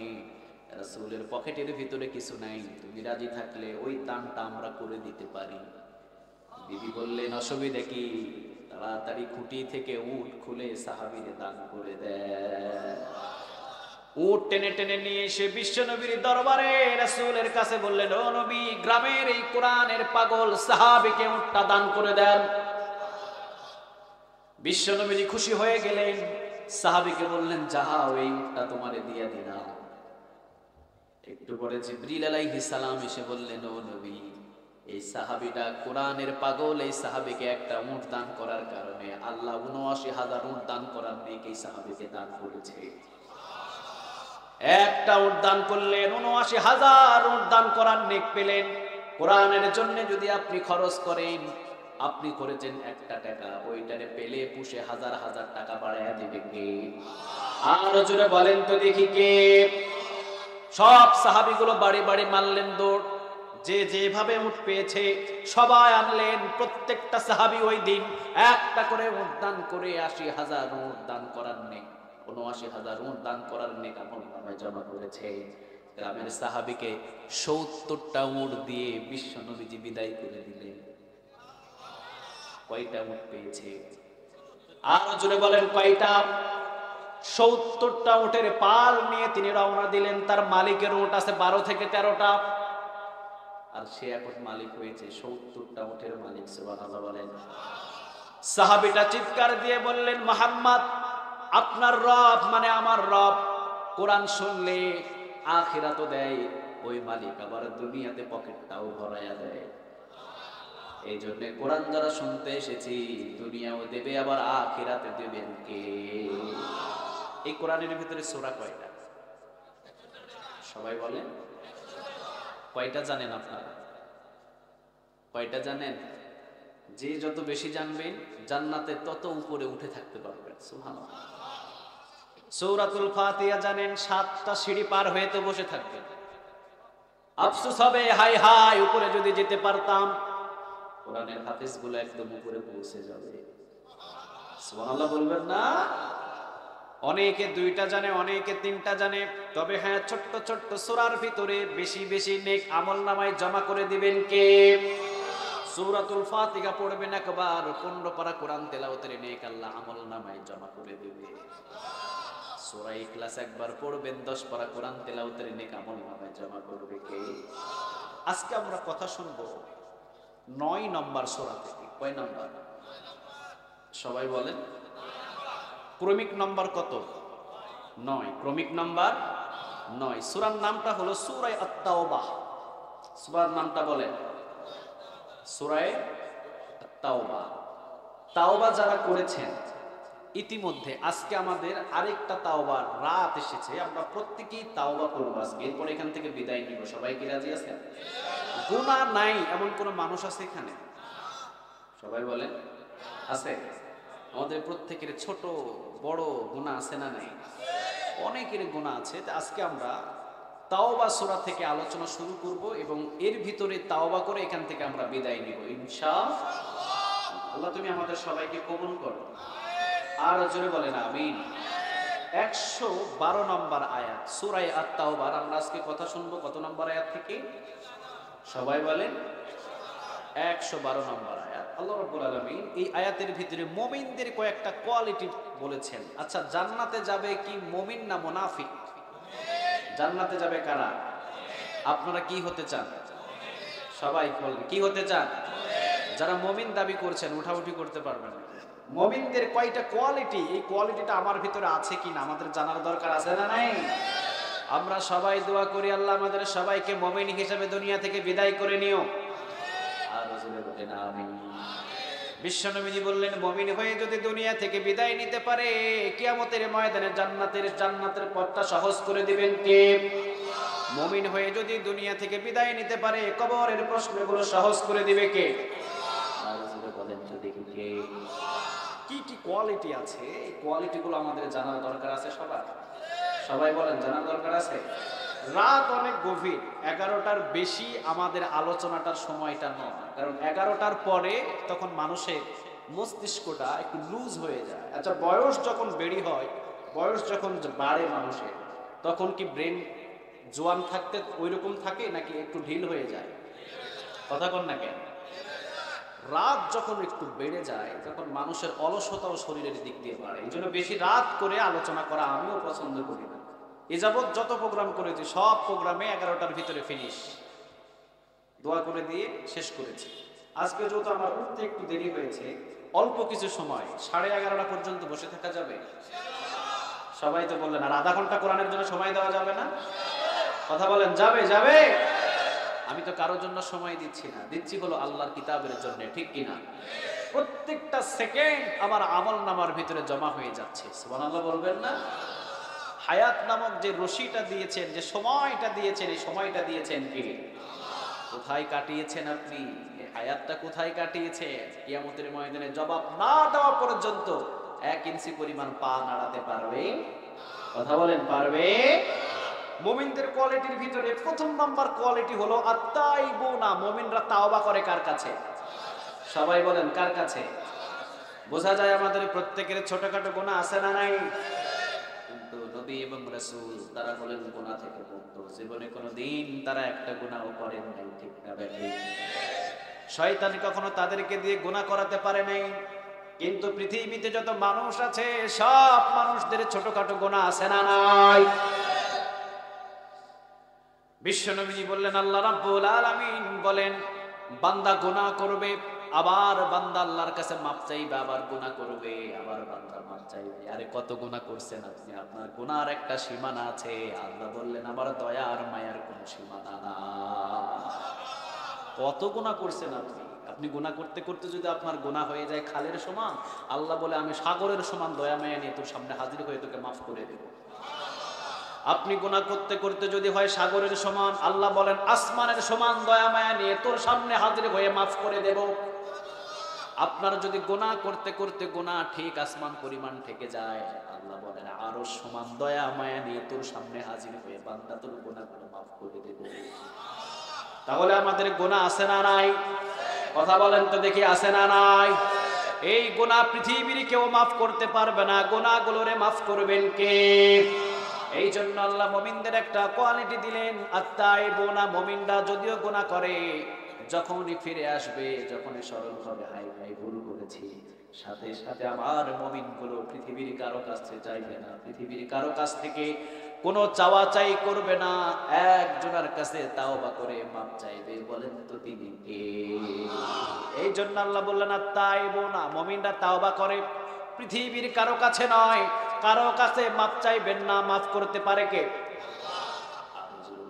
রাসূলের পকেটের ভিতরে কিছু নাই, তুমি রাজি থাকলে ওই দানটা আমরা করে দিতে পারি। বিবি বললেন, অসুবিধা কি? তাড়াতাড়ি খুঁটি থেকে উট খুলে সাহাবীরে দান করে দেয়। উট টেনে টেনে নিয়ে এসে বিশ্বনবীর দরবারে রাসূলের কাছে বললেন, ও নবী গ্রামের এই কোরআনের পাগল সাহাবীকে উটটা দান করে দেন। বিশ্বনবীজি খুশি হয়ে গেলেন, সাহাবীকে বললেন, যাও এই উটটা তোমারে দিয়ে দিলাম। একটু পরে জিবরিল আলাইহিস সালাম এসে বললেন, ও নবী এই সাহাবীটা কোরআনের পাগল, এই সাহাবীকে একটা উট দান করার কারণে আল্লাহ ৭৯,০০০ উট দান করার নেক এই সাহাবীকে দান করেছে। একটা উট দান করলেন, ৭৯,০০০ উট দান করার নেক পেলেন। কোরআনের জন্য যদি আপনি খরচ করেন, আপনি করেছেন ১ টাকা, ওইটারে পেলে পুষে হাজার হাজার টাকা বাড়ায়া দিবে কে? আর জোরে বলেন তো দেখি কে? সব সাহাবীগুলো বাড়ি বাড়ি মারলেন দৌড়, যে যেভাবে উট পেয়েছে সবাই আনলেন। প্রত্যেকটা সাহাবী ওই দিন একটা করে উট দান করে ৮০,০০০ উট দান করার নেক, ৭৯,০০০ উট দান করার নেক আমলনামায় জমা করেছে। গ্রামের সাহাবীকে ৭০টা উট দিয়ে বিশ্বনবীজি বিদায় করে দিলেন। কয়টা উট পেয়েছে? আর জোরে বলেন কয়টা? ৭০টা উটের পাল নিয়ে তিনি রওনা দিলেন। তার মালিকের উট আছে ১২ থেকে ১৩টা, আর সে এখন মালিক হয়েছে ৭০টা উটের মালিক। সুবহানাল্লাহ বলেন। সাহাবীটা চিৎকার দিয়ে বললেন, মুহাম্মদ আপনার রব মানে আমার রব কোরআন শুনলে আখিরাতও দেয়, ওই মালিক আবার দুনিয়াতে পকেটটাও ভরায়া দেয়। এই জন্য কোরআন যারা শুনতে এসেছি, দুনিয়াও দেবে আবার আখিরাতে দেবেন কে? এই কোরআনের ভিতরে সূরা কয়টা? সবাই বলেন কয়টা জানেন আপনারা? কয়টা জানেন? যে যত বেশি জানবেন জান্নাতে তত উপরে উঠে থাকতে পারবেন। সুবহানাল্লাহ। সূরাতুল ফাতিহা জানেন 7টা সিঁড়ি পার হয়ে তো বসে থাকবেন। আফসোস হবে, হাই হাই উপরে যদি যেতে পারতাম। কোরআনের হাদিসগুলো একদম উপরে পৌঁছে যাবে। সুবহানাল্লাহ বলবেন না? অনেকে 2টা জানে, অনেকে 3টা জানে। তবে হ্যাঁ, ছোট্ট ছোট্ট সূরার ভিতরে বেশি বেশি নেক আমলনামায় জমা করে দিবেন কে? সূরাতুল ফাতিহা পড়বেন একবার, 15 পারা কোরআন তেলাওয়াতের নেক আল্লাহ আমলনামায় জমা করে দেবে। সূরা ইখলাস একবার পড়বেন, 10 পারা কোরআন তেলাওয়াতের নেক আমলনামায় জমা করবে কে? আজকে আমরা কথা শুনবো 9 নম্বর সূরা থেকে। কয় নম্বর? সবাই বলেন। ক্রমিক নম্বর কত? 9। ক্রমিক নম্বর 9। সূরার নামটা হলো সূরা আত-তাওবাহ। সূরার নামটা বলেন, সূরা আত-তাওবাহ। তাওবা যারা করেছেন ইতিমধ্যে, আজকে আমাদের আরেকটা তাওবার রাত এসেছে। আমরা প্রত্যেকেই তাওবা করব আজকে, এরপর এখান থেকে বিদায় নিব। সবাই কি রাজি আছেন? গুনাহ নাই এমন কোন মানুষ আছে এখানে? সবাই বলেন আছে? আমাদের প্রত্যেকের ছোট বড় গুনাহ আছে না নাই? অনেকের গুনাহ আছে। আজকে আমরা তাওবা সূরা থেকে আলোচনা শুরু করব এবং এর ভিতরে তাওবা করে এখান থেকে আমরা বিদায় নিব ইনশাআল্লাহ। আল্লাহ তুমি আমাদের সবাইকে কবুল করো। আর জোরে বলেন আমিন। 112 নম্বর আয়াত সূরা আত-তাওবার আমরা আজকে কথা শুনবো। কত নম্বর আয়াত থেকে? সবাই বলেন 112 নম্বর আয়াত। আল্লাহ রাব্বুল আলামিন এই আয়াতের ভিতরে মুমিনদের কয়েকটা কোয়ালিটি বলেছেন। আচ্ছা, জান্নাতে যাবে কি মুমিন না মুনাফিক? জান্নাতে যাবে কারা? আপনারা কি হতে চান? সবাই বলেন কি হতে চান? যারা মুমিন দাবি করছেন উঠাউঠি করতে পারবেন না। মুমিনদের কয়টা কোয়ালিটি, এই কোয়ালিটিটা আমার ভিতরে আছে কিনা আমাদের জানার দরকার আছে না নাই? আমরা সবাই দোয়া করি আল্লাহ আমাদের সবাইকে মুমিন হিসেবে দুনিয়া থেকে বিদায় করে নিও। আর রাসূল বলেন আমিন। বিশ্বনবী বললেন, মুমিন হয়ে যদি দুনিয়া থেকে বিদায় নিতে পারে, কিয়ামতের ময়দানে জান্নাতের পথটা সহজ করে দিবেন কে? মুমিন হয়ে যদি দুনিয়া থেকে বিদায় নিতে পারে, কবরের প্রশ্নগুলো সহজ করে দিবে কে? আর রাসূল বলেন যদি কে? কি কি কোয়ালিটি আছে, এই কোয়ালিটিগুলো আমাদের জানার দরকার আছে সবার। সবাই বলেন জানার দরকার আছে। রাত অনেক গভীর, 11টার বেশি আমাদের আলোচনাটার সময়টা নয়, কারণ 11টার পরে তখন মানুষের মস্তিষ্কটা একটু লুজ হয়ে যায়। আচ্ছা, বয়স যখন বেড়ি হয়, বয়স যখন বাড়ে মানুষের, তখন কি ব্রেন জোয়ান থাকতে ওইরকম থাকে নাকি একটু ঢিল হয়ে যায়? কথা কন না কেন? রাত যখন একটু বেড়ে যায় তখন মানুষের অলসতাও শরীরের দিক দিয়ে বাড়ে। এই জন্য বেশি রাত করে আলোচনা করা আমিও পছন্দ করি না। এ যাবৎ যত প্রোগ্রাম করেছি সব প্রোগ্রামে 11টার ভিতরে ফিনিশ, দোয়া করে দিয়ে শেষ করেছি। আজকে যেহেতু আমার উঠতে একটু দেরি হয়েছে, অল্প কিছু সময় 11:30 পর্যন্ত বসে থাকা যাবে? সবাই তো বললেন। আর আধা ঘন্টা কোরআনের জন্য সময় দেওয়া যাবে না? কথা বলেন যাবে? যাবে? আমি তো কারোর জন্য সময় দিচ্ছি না, দিচ্ছি হলো আল্লাহর কিতাবের জন্য, ঠিক কিনা? প্রত্যেকটা সেকেন্ড আমার আমল নামার ভিতরে জমা হয়ে যাচ্ছে। সুবহানাল্লাহ বলবেন না? হায়াত নামক যে রশিটা দিয়েছেন, যে সময়টা দিয়েছেন, এই সময়টা দিয়েছেন কে? কোথায় কাটিয়েছেন আপনি? এই হায়াতটা কোথায় কাটিয়েছেন? কিয়ামতের ময়দানে জবাব না দেওয়া পর্যন্ত 1 ইঞ্চি পরিমাণ পা নাড়াতে পারবে? কথা বলেন পারবে? মুমিনদের কোয়ালিটির ভিতরে প্রথম নাম্বার কোয়ালিটি হলো আত-তাইবুনা। মুমিনরা তাওবা করে কার কাছে? সবাই বলেন কার কাছে? বোঝা যায় আমাদের প্রত্যেকের ছোটখাটো গুনাহ আছে না নাই? কিন্তু নবী এবং রাসূল তারা বলেন গুনাহ থেকে মুক্ত। জীবনে কোনোদিন তারা একটা গুনাহও করেন নাই, ঠিক না বেঠিক? শয়তান কখনো তাদেরকে দিয়ে গুনাহ করাতে পারে নাই। কিন্তু পৃথিবীতে যত মানুষ আছে সব মানুষদের ছোটখাটো গুনাহ আছে না নাই? বিশ্বনবী বললেন, আল্লাহ রাব্বুল আলামিন বলেন, বান্দা গুনাহ করবে, আবার বান্দা আল্লাহর কাছে মাপ চাইবে, আবার গুনাহ করবে, আবার বান্দা মাপ চাইবে। আরে কত গুনাহ করছেন আপনি? আপনার গুনাহর একটা সীমানা আছে। আল্লাহ বললেন, আমার দয়া আর মায়ার কোনো সীমানা না। কত গুনাহ করছেন আপনি? আপনি গুনাহ করতে করতে যদি আপনার গুনাহ হয়ে যায় খালের সমান, আল্লাহ বলে আমি সাগরের সমান দয়া মায়া নিয়ে তোর সামনে হাজির হয়ে তোকে মাফ করে দেব। আপনি গুনাহ করতে করতে যদি হয় সাগরের সমান, আল্লাহ বলেন আসমানের সমান দয়া মায়া নিয়ে তোর সামনে হাজির হয়ে মাফ করে দেব। আপনার যদি গুনাহ করতে করতে গুনাহ ঠিক আসমান পরিমাণ থেকে যায়, আল্লাহ বলেন আরো সমান দয়া মায়া নিয়ে তোর সামনে হাজির হয়ে বান্দা তোর গুনাহগুলো মাফ করে দেব। তাহলে আমাদের গুনাহ আছে না নাই? কথা বলেন তো দেখি, আছে না নাই? এই গুনাহ পৃথিবীর কেউ মাফ করতে পারবে না, গুনাহগুলোরে মাফ করবেন কে? এই জন্য আল্লাহ মুমিনদের একটা কোয়ালিটি দিলেন, আত্তাইবুনা, মুমিনরা যদিও গুনাহ করে যখনই ফিরে আসবে, যখনই স্মরণ হবে হাই হাই ভুল করেছি, সাথে সাথে আমার মুমিনগুলো পৃথিবীর কারো কাছ থেকে চাইবে না, পৃথিবীর কারো কাছ থেকে কোনো চাওয়া চাই করবে না, একজনের কাছে তাওবা করে মাপ চাইবে। বলেন তো তিনি কে? এই জন্য আল্লাহ বললেন আত্তাইবুনা, মুমিনরা তাওবা করে, পৃথিবীর কারো কাছে নয়, কারো কাছে মাপ চাইবেন না, মাফ করতে পারে কে?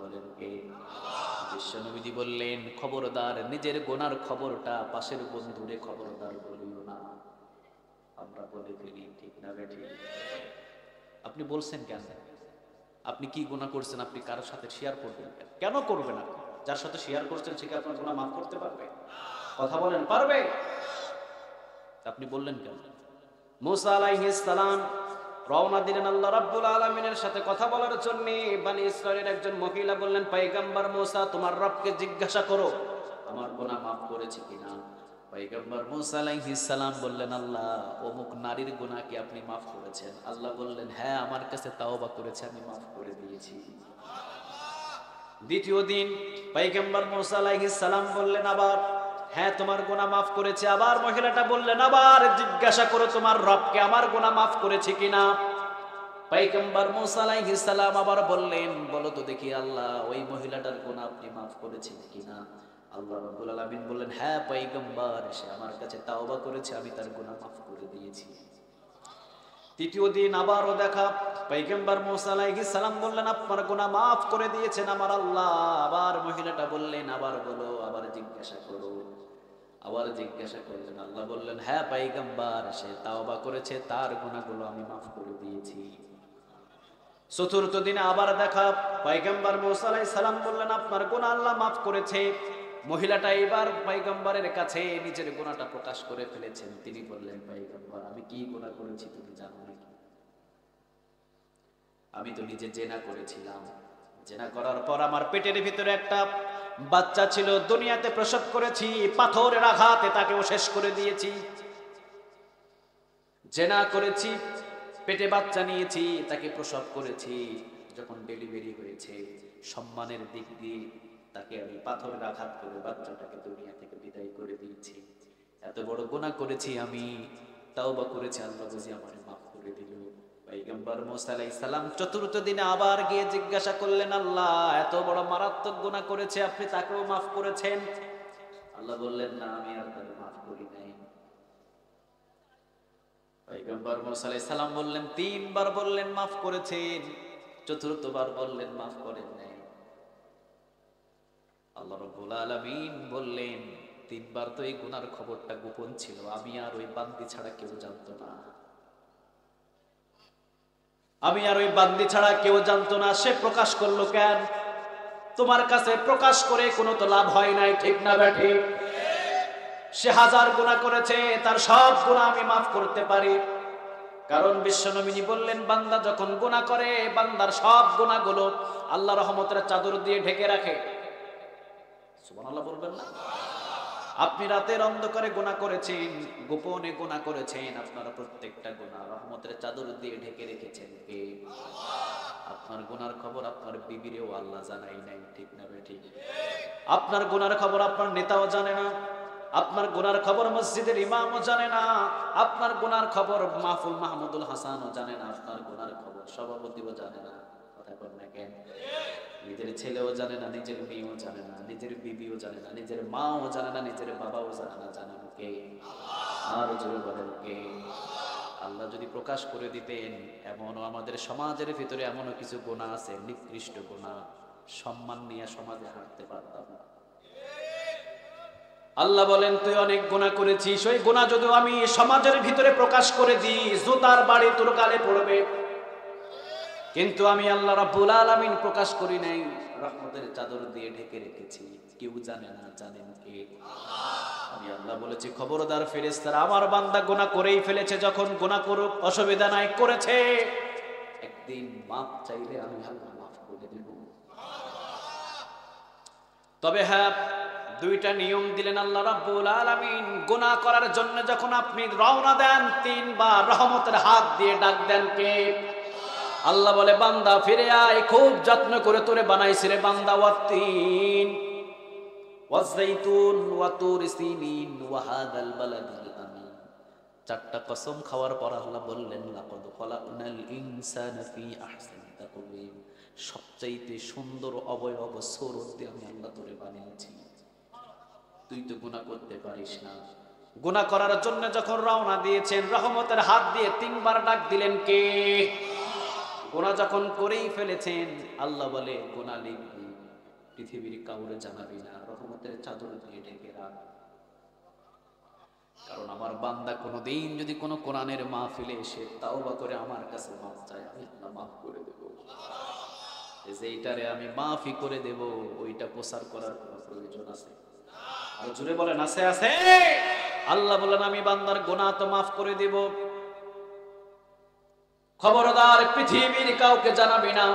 বলেন কে? বিশ্বনবীজি বললেন খবরদার নিজের গুনার খবরটা পাশের বন্ধুরে খবরদার বলিও না। আমরা বলে ফেলি, ঠিক না বেঠিক? আপনি বলছেন কেন? আপনি কি গুনাহ করছেন আপনি কারোর সাথে শেয়ার করবেন কেন? করবেন আপনি? যার সাথে শেয়ার করছেন সে কি আপনার গুনাহ মাফ করতে পারবে? কথা বলেন, পারবে? আপনি বললেন কেন? মুসা আলাইহিস সালাম রওনা দিলেন আল্লাহ রাব্বুল আলামিনের সাথে কথা বলার জন্য। বনি ইসরাইলের একজন মহিলা বললেন, পয়গম্বর মুসা তোমার রবকে জিজ্ঞাসা করো আমার গুনাহ মাফ করেছে কিনা। পয়গম্বর মুসা আলাইহিস সালাম বললেন, আল্লাহ অমুক নারীর গুনাহ কি আপনি মাফ করেছেন? আল্লাহ বললেন, হ্যাঁ আমার কাছে তাওবা করেছে, আমি মাফ করে দিয়েছি। দ্বিতীয় দিন পয়গম্বর মুসা আলাইহিস সালাম বললেন আবার, হ্যাঁ তোমার গুনাহ মাফ করেছে। আবার মহিলাটা বললেন, আবার জিজ্ঞাসা করো তোমার রবকে আমার গুনাহ মাফ করেছে কিনা। পয়গম্বর মুসা আলাইহিস সালাম আবার বললেন, বলো তো দেখি আল্লাহ ওই মহিলাটার গুনাহ আপনি মাফ করেছেন কিনা। আল্লাহ রাব্বুল আলামিন বললেন, হ্যাঁ পয়গম্বর সে আমার কাছে তাওবা করেছে, আমি তার গুনাহ মাফ করে দিয়েছি। তৃতীয় দিন আবারও দেখা, পয়গম্বর মুসা আলাইহিস সালাম বললেন, আপনার গুনাহ মাফ করে দিয়েছেন আমার আল্লাহ। আবার মহিলাটা বললেন, আবার বলো, আবার জিজ্ঞাসা করো। আবার জিজ্ঞাসা করলেন, আল্লাহ বললেন, হ্যাঁ পয়গম্বর সে তাওবা করেছে, তার গুনাহগুলো আমি মাফ করে দিয়েছি। চতুর্থ দিনে আবার দেখা, পয়গম্বর মুসা আলাইহিস সালাম বললেন, আপনার গুনাহ আল্লাহ মাফ করেছে। মহিলাটা এবার পয়গম্বরের কাছে নিজের গুনাহটা প্রকাশ করে ফেলেছেন। তিনি বললেন, পয়গম্বর আমি কি গুনাহ করেছি তুমি জানো নাকি? আমি তো নিজে জেনা করেছিলাম, জেনা করার পর আমার পেটের ভিতরে একটা বাচ্চা ছিল, দুনিয়াতে প্রসব করেছি, পাথরের আঘাতে তাকেও শেষ করে দিয়েছি। জেনা করেছি, পেটে বাচ্চা নিয়েছি, তাকে প্রসব করেছি, যখন ডেলিভারি হয়েছে সম্মানের দিক দিয়ে তাকে আমি পাথরের আঘাত করে বাচ্চাটাকে দুনিয়া থেকে বিদায় করে দিয়েছি। এত বড় গুনাহ করেছি আমি, তাওবা করেছি, আল্লাহ বুঝি আমারে মাফ করে দিল। পয়গম্বর মুসা আলাইহিস সালাম চতুর্থ দিনে আবার গিয়ে জিজ্ঞাসা করলেন, আল্লাহ এত বড় মারাত্মক গুনাহ করেছে আপনি তাকেও মাফ করেছেন? আল্লাহ বললেন, না আমি আর তাকে মাফ করি নাই। পয়গম্বর মুসা আলাইহিস সালাম বললেন, তিনবার বললেন মাফ করেছেন, চতুর্থবার বললেন মাফ করেন নাই। আল্লাহ রাব্বুল আলামিন বললেন, তিনবার তো এই গুনার খবরটা গোপন ছিল, আমি আর ওই বান্দি ছাড়া কেউ জানতো না, আমি আর ওই বান্দি ছাড়া কেউ জানতো না। সে প্রকাশ করলো কেন? তোমার কাছে প্রকাশ করে কোনো তো লাভ হয় নাই, ঠিক না বেঠিক? সে হাজার গুনাহ করেছে, তার সব গুনাহ আমি মাফ করতে পারি। কারণ বিশ্বনবী বললেন, বান্দা যখন গুনাহ করে বান্দার সব গুনাহগুলো আল্লাহ রহমতের চাদর দিয়ে ঢেকে রাখে। সুবহানাল্লাহ বলবেন না? আপনি রাতের অন্ধকারে গুনাহ করেছেন, গোপনে গুনাহ করেছেন, আপনার প্রত্যেকটা গুনাহ রহমতের চাদর দিয়ে ঢেকে রেখেছেন কে? আপনার গুনার খবর আপনার বিবিরেও আল্লাহ জানাই নাই, ঠিক না বেঠিক? আপনার গুনার খবর আপনার নেতাও জানে না, আপনার গুনার খবর মসজিদের ইমামও জানে না, আপনার গুনার খবর মাহফুল মাহমুদুল হাসানও জানে না, আপনার গুনার খবর সভাপতিও জানে না। কথা বলেন না কেন? নিজের ছেলেও জানে না, নিজের মেয়েও জানে না, নিজের বিবিও জানে না, নিজের মাও জানে না, নিজের বাবাও জানে না। জানেন কে? আর জোরে বলেন কে? আল্লাহ যদি প্রকাশ করে দিতেন, এমনও আমাদের সমাজের ভিতরে এমনও কিছু গুনাহ আছে, নিকৃষ্ট গুনাহ, সম্মান নিয়ে সমাজে হাঁটতে পারতাম না। আল্লাহ বলেন, তুই অনেক গুনাহ করেছিস, ওই গুনাহ যদি আমি সমাজের ভিতরে প্রকাশ করে দিই, জুতার বাড়ি তোর গালে পড়বে। কিন্তু আমি আল্লাহ রাব্বুল আলামিন প্রকাশ করি নাই, রহমতের চাদর দিয়ে ঢেকে রেখেছি। কেউ জানে না, জানেন কে? আমি আল্লাহ বলেছি, খবরদার ফেরেশতারা, আমার বান্দা গুনাহ করেই ফেলেছে, যখন গুনাহ করুক, অসুবিধা নাই, করেছে, একদিন মাফ চাইলে আমি আল্লাহ মাফ করে দেব। তবে হ্যাঁ, দুইটা নিয়ম দিলেন আল্লাহ রাব্বুল আলামিন। গুনাহ করার জন্য যখন আপনি রওনা দেন, তিনবার রহমতের হাত দিয়ে ডাক দেন কে? আল্লাহ বলে, বান্দা ফিরে আয়, খুব যত্ন করে তোরে বানাইছি রে বান্দা। ওয়াত্তিন ওয়াযাইতুন ওয়া তুর সিনিন ওয়া হাদাল বালাদিল আমিন। চারটা কসম খাওয়ার পর আল্লাহ বললেন, লাকাদ খালাকনাল ইনসানা ফি আহসানি তাকওয়িম। সবচাইতে সুন্দর অবয়ব সুরত দিয়ে আমি আল্লাহ তোরে বানিয়েছি। তুই তো গুনাহ করতে পারিস না। গুনাহ করার জন্য যখন রওনা দিয়েছেন, রহমতের হাত দিয়ে তিনবার ডাক দিলেন কে? গুনাহ যখন করেই ফেলেছেন, আল্লাহ বলে, গুনাহ লিখবি, পৃথিবীর কাউরে জানাবি না, রহমতের চাদর দিয়ে ঢেকে রাখ। কারণ আমার বান্দা কোনোদিন যদি কোনো কোরআনের মাহফিলে এসে তাওবা করে আমার কাছে মাফ চায়, আমি আল্লাহ মাফ করে দেব। যেইটারে আমি মাফই করে দেব, ওইটা প্রচার করার কোনো প্রয়োজন আছে? আর জুড়ে বলেন, আছে আছে। আল্লাহ বলেন, আমি বান্দার গুনাহ তো মাফ করে দেব। খবরদার পৃথিবীর কাউকে জানাবি না,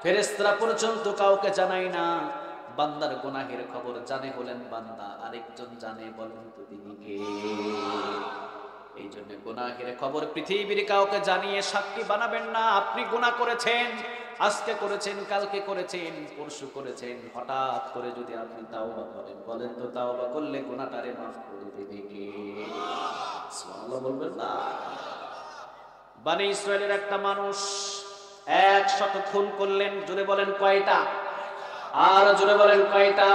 ফেরেশতারা পর্যন্ত কাউকে জানাই না। বান্দার গুনাহের খবর জানে হলেন বান্দা, আরেকজন জানে, বলেন তো তিনি কে? এই জন্য গুনাহের খবর পৃথিবীর কাউকে জানিয়ে সাক্ষী বানাবেন না। আপনি গুনাহ করেছেন, আজকে করেছেন, কালকে করেছেন, পরশু করেছেন, হঠাৎ করে যদি আপনি তাওবা করেন, বলেন তো তাওবা করলে গুনাহটারে মাফ করে দেবে কে? সুবহানাল্লাহ বলবেন না? বনি ইসরায়েলের একটা মানুষ 100 খুন করলেন। জোরে বলেন কয়টা? আর জোরে বলেন কয়টা?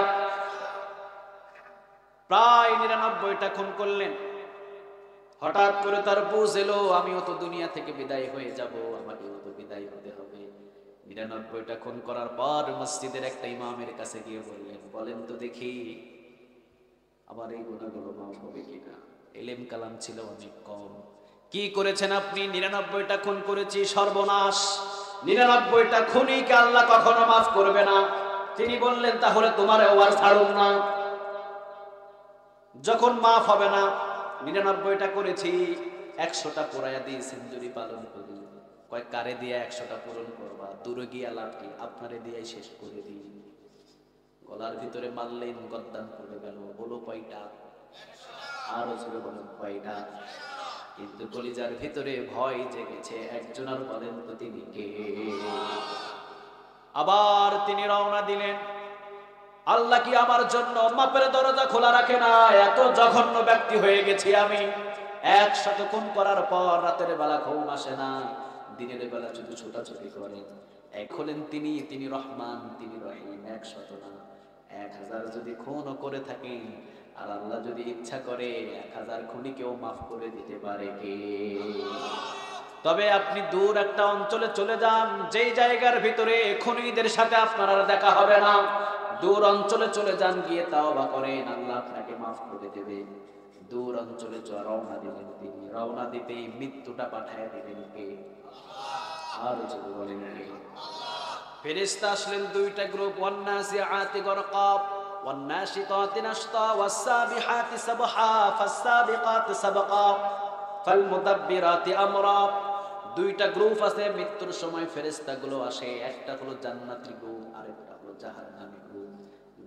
প্রায় 99টা খুন করলেন। হঠাৎ করে তার বুঝ এলো, আমিও তো দুনিয়া থেকে বিদায় হয়ে যাব, আমাকেও তো বিদায় হতে হবে। 99টা খুন করার পর মসজিদের একটা ইমামের কাছে গিয়ে বললেন, বলেন তো দেখি আমার এই গুনাহগুলো মাফ হবে কিনা। ইলম কালাম ছিল অনেক কম। কি করেছেন আপনি? 99টা খুন করেছি, সর্বনাশ। 99টা খুনিকে আল্লাহ কখনো মাফ করবে না। তিনি বললেন, তাহলে তোমার ওয়ার ছাড়ুন না। যখন মাফ হবে না, 99টা করেছি, 100টা পোড়াইয়া দিয়ে সেঞ্চুরি পালন করি। কয়, কারে দিয়ে 100টা পূরণ করবা? দূরে গিয়া লাভ কি, আপনারে দিয়ে শেষ করে দিই। গলার ভিতরে মারলেন, গদ্দান করে গেল। বলো কয়টা? আরো জোরে বলেন কয়টা? কিন্তু কলিজার ভিতরে ভয় জেগেছে। একজন আর বলেন তো তিনি কে? আবার তিনি রওনা দিলেন। আল্লাহ কি আমার জন্য মাপের দরজা খোলা রাখে না? এত জঘন্য ব্যক্তি হয়ে গেছি আমি। 100 খুন করার পর রাতের বেলা ঘুম আসে না, দিনের বেলা শুধু ছোটাছুটি করেন। এক হলেন তিনি রহমান, তিনি রহিম। 100 না, 1000 যদি খুনও করে থাকেন, আর আল্লাহ যদি ইচ্ছা করে 1000 খুনিকেও মাফ করে দিতে পারে কে? তবে আপনি দূর একটা অঞ্চলে চলে যান, যেই জায়গার ভিতরে খুনিদের সাথে আপনার আর দেখা হবে না। দূর অঞ্চলে চলে যান, গিয়ে তাওবা করেন, আল্লাহ আপনাকে মাফ করে দেবে। দূর অঞ্চলে রওনা দিলেন তিনি। রওনা দিতেই মৃত্যুটা পাঠায় দিলেন কে? আর যদি বলেন কে? ফেরেশতা আসলেন দুইটা গ্রুপ, ওয়ান্নাসিআতি গরকা ওয়ান্নাশিতাতি নাশতা ওয়াসসাবিহাতি সাবহা ফাসসাবিকাতি সাবকা ফালমুদাব্বিরাতি আমরা। দুইটা গ্রুপ আছে। মৃত্যুর সময় ফেরেশতাগুলো আসে, একটা হলো জান্নাতি গ্রুপ, আরেকটা হলো জাহান্নামী গ্রুপ।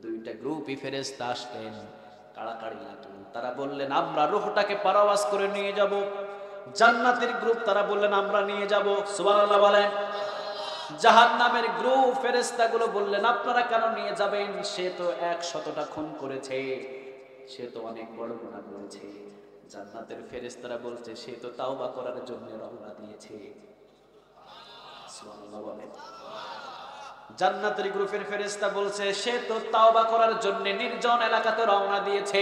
দুইটা গ্রুপই ফেরেশতা আসলেন, কাড়াকাড়ি লাগলেন। তারা বললেন, আমরা রূহটাকে পারাওয়াজ করে নিয়ে যাব। জান্নাতের গ্রুপ তারা বললেন, আমরা নিয়ে যাব। সুবহানাল্লাহ বলেন। জাহান্নামের গ্রুপ ফেরেশতাগুলো বললেন, আপনারা কেন নিয়ে যাবেন? সে তো 100টা খুন করেছে, সে তো অনেক বড় গুনাহ করেছে। জান্নাতের ফেরেশতারা বলছে, সে তো তাওবা করার জন্য রওনা দিয়েছে। সুবহানাল্লাহ বলেন। জান্নাতের গ্রুপের ফেরেশতা বলছে, সে তো তাওবা করার জন্য নির্জন এলাকাতে রওনা দিয়েছে।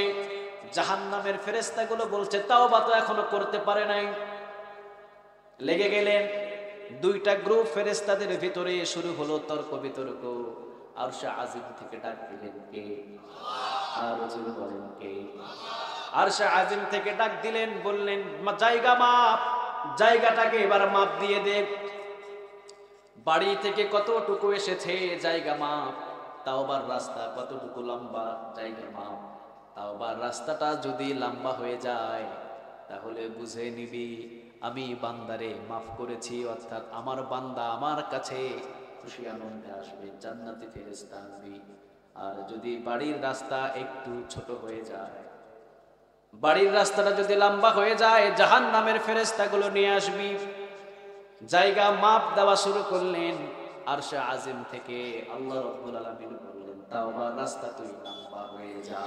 জাহান্নামের ফেরেশতাগুলো বলছে, তাওবা তো এখনো করতে পারে নাই। লেগে গেলেন। দুইটা গ্রুপ ফেরেশতাদের ভিতরে শুরু হলো তর্ক বিতর্ক। আরশে আজিম থেকে ডাক দিলেন কে? আর রাসূল বলেন কে? আরশে আজিম থেকে ডাক দিলেন, বললেন, জায়গা মাপ, জায়গাটাকে এবার মাপ দিয়ে দে। বাড়ি থেকে কতটুকু এসেছে জায়গা মাপ, তাওবার রাস্তা কতটুকু লম্বা জায়গা মাপ। তাওবার রাস্তাটা যদি লম্বা হয়ে যায় তাহলে বুঝে নিবি আমি বান্দারে মাফ করেছি, অর্থাৎ আমার বান্দা আমার কাছে খুশি আনন্দে আসবে, জান্নাতি ফেরেশতা আসবে। আর যদি বাড়ির রাস্তা একটু ছোট হয়ে যায়, বাড়ির রাস্তাটা যদি লম্বা হয়ে যায়, জাহান্নামের ফেরেশতাগুলো নিয়ে আসবি। জায়গা মাপ দেওয়া শুরু করলেন আরশে আজিম থেকে। আল্লাহ রাব্বুল আলামিন বললেন, তাওবার রাস্তা তুই লম্বা হয়ে যা,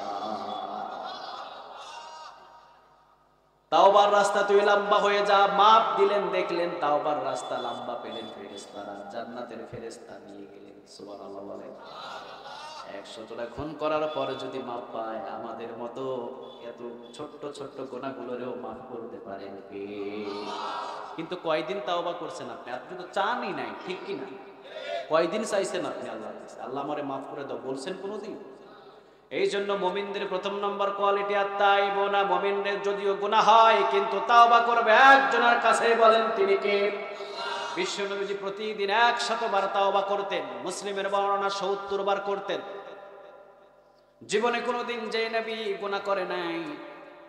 তাওবার রাস্তা তুই লম্বা হয়ে যা। মাপ দিলেন, দেখলেন তাওবার রাস্তা লম্বা, পেলেন ফেরেশতারা, জান্নাতের ফেরেশতা নিয়ে গেলেন। সুবহানাল্লাহ বলেন। 100টা খুন করার পরে যদি মাপ পায়, আমাদের মতো এত ছোট্ট ছোট্ট গুনাহগুলোরেও মাফ করতে পারেন কে? কিন্তু কয়দিন তাওবা করছেন আপনি? আপনি তো চানই নাই, ঠিক কি না? কয়দিন চাইছেন আপনি আল্লাহর কাছে, আল্লাহ আমারে মাফ করে দাও, বলছেন কোনোদিন? এই জন্য মুমিনদের প্রথম নম্বর কোয়ালিটি আত-তাইবুনা, মুমিনদের যদিও গুনাহ হয় কিন্তু তাওবা করবে একজনের কাছে, বলেন তিনি কে? বিশ্বনবীজি প্রতিদিন 100 বার তাওবা করতেন। মুসলিমের বর্ণনা 70 বার করতেন। জীবনে কোনোদিন যে নবী গুনাহ করে নাই,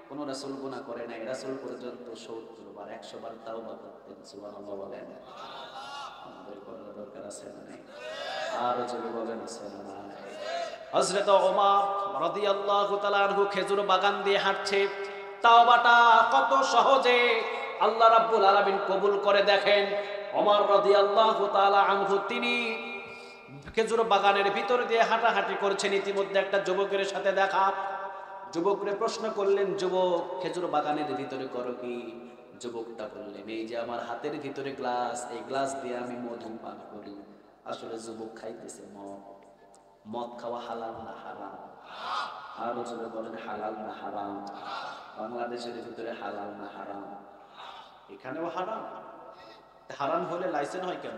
কোন রাসূল গুনাহ করে নাই, রাসূল পর্যন্ত 70 বার 100 বার তাওবা করতেন। সুবহানাল্লাহ বলেন। আমাদের করার দরকার আছে না নাই? আর যদি বলেন আছে না নাই? হযরত ওমর রাদিয়াল্লাহু তাআলা আনহু খেজুর বাগান দিয়ে হাঁটছে, তাওবাটা কত সহজে আল্লাহ রাব্বুল আলামিন কবুল করে দেখেন। ওমর রাদিয়াল্লাহু তাআলা আনহু তিনি খেজুর বাগানের ভিতর দিয়ে হাঁটাহাঁটি করছেন, ইতিমধ্যে একটা যুবকের সাথে দেখা। যুবকরে প্রশ্ন করলেন, যুবক খেজুর বাগানের ভিতরে করো কি? যুবকটা বললেন, এই যে আমার হাতের ভিতরে গ্লাস, এই গ্লাস দিয়ে আমি মধু পান করি। আসলে যুবক খাইতেছে মদ। মদ খাওয়া হালাল না হারাম? আরো জোরে বলেন, হালাল না হারাম? বাংলাদেশের ভিতরে হালাল না হারাম? এখানেও হারাম। হারাম হলে লাইসেন্স হয় কেন?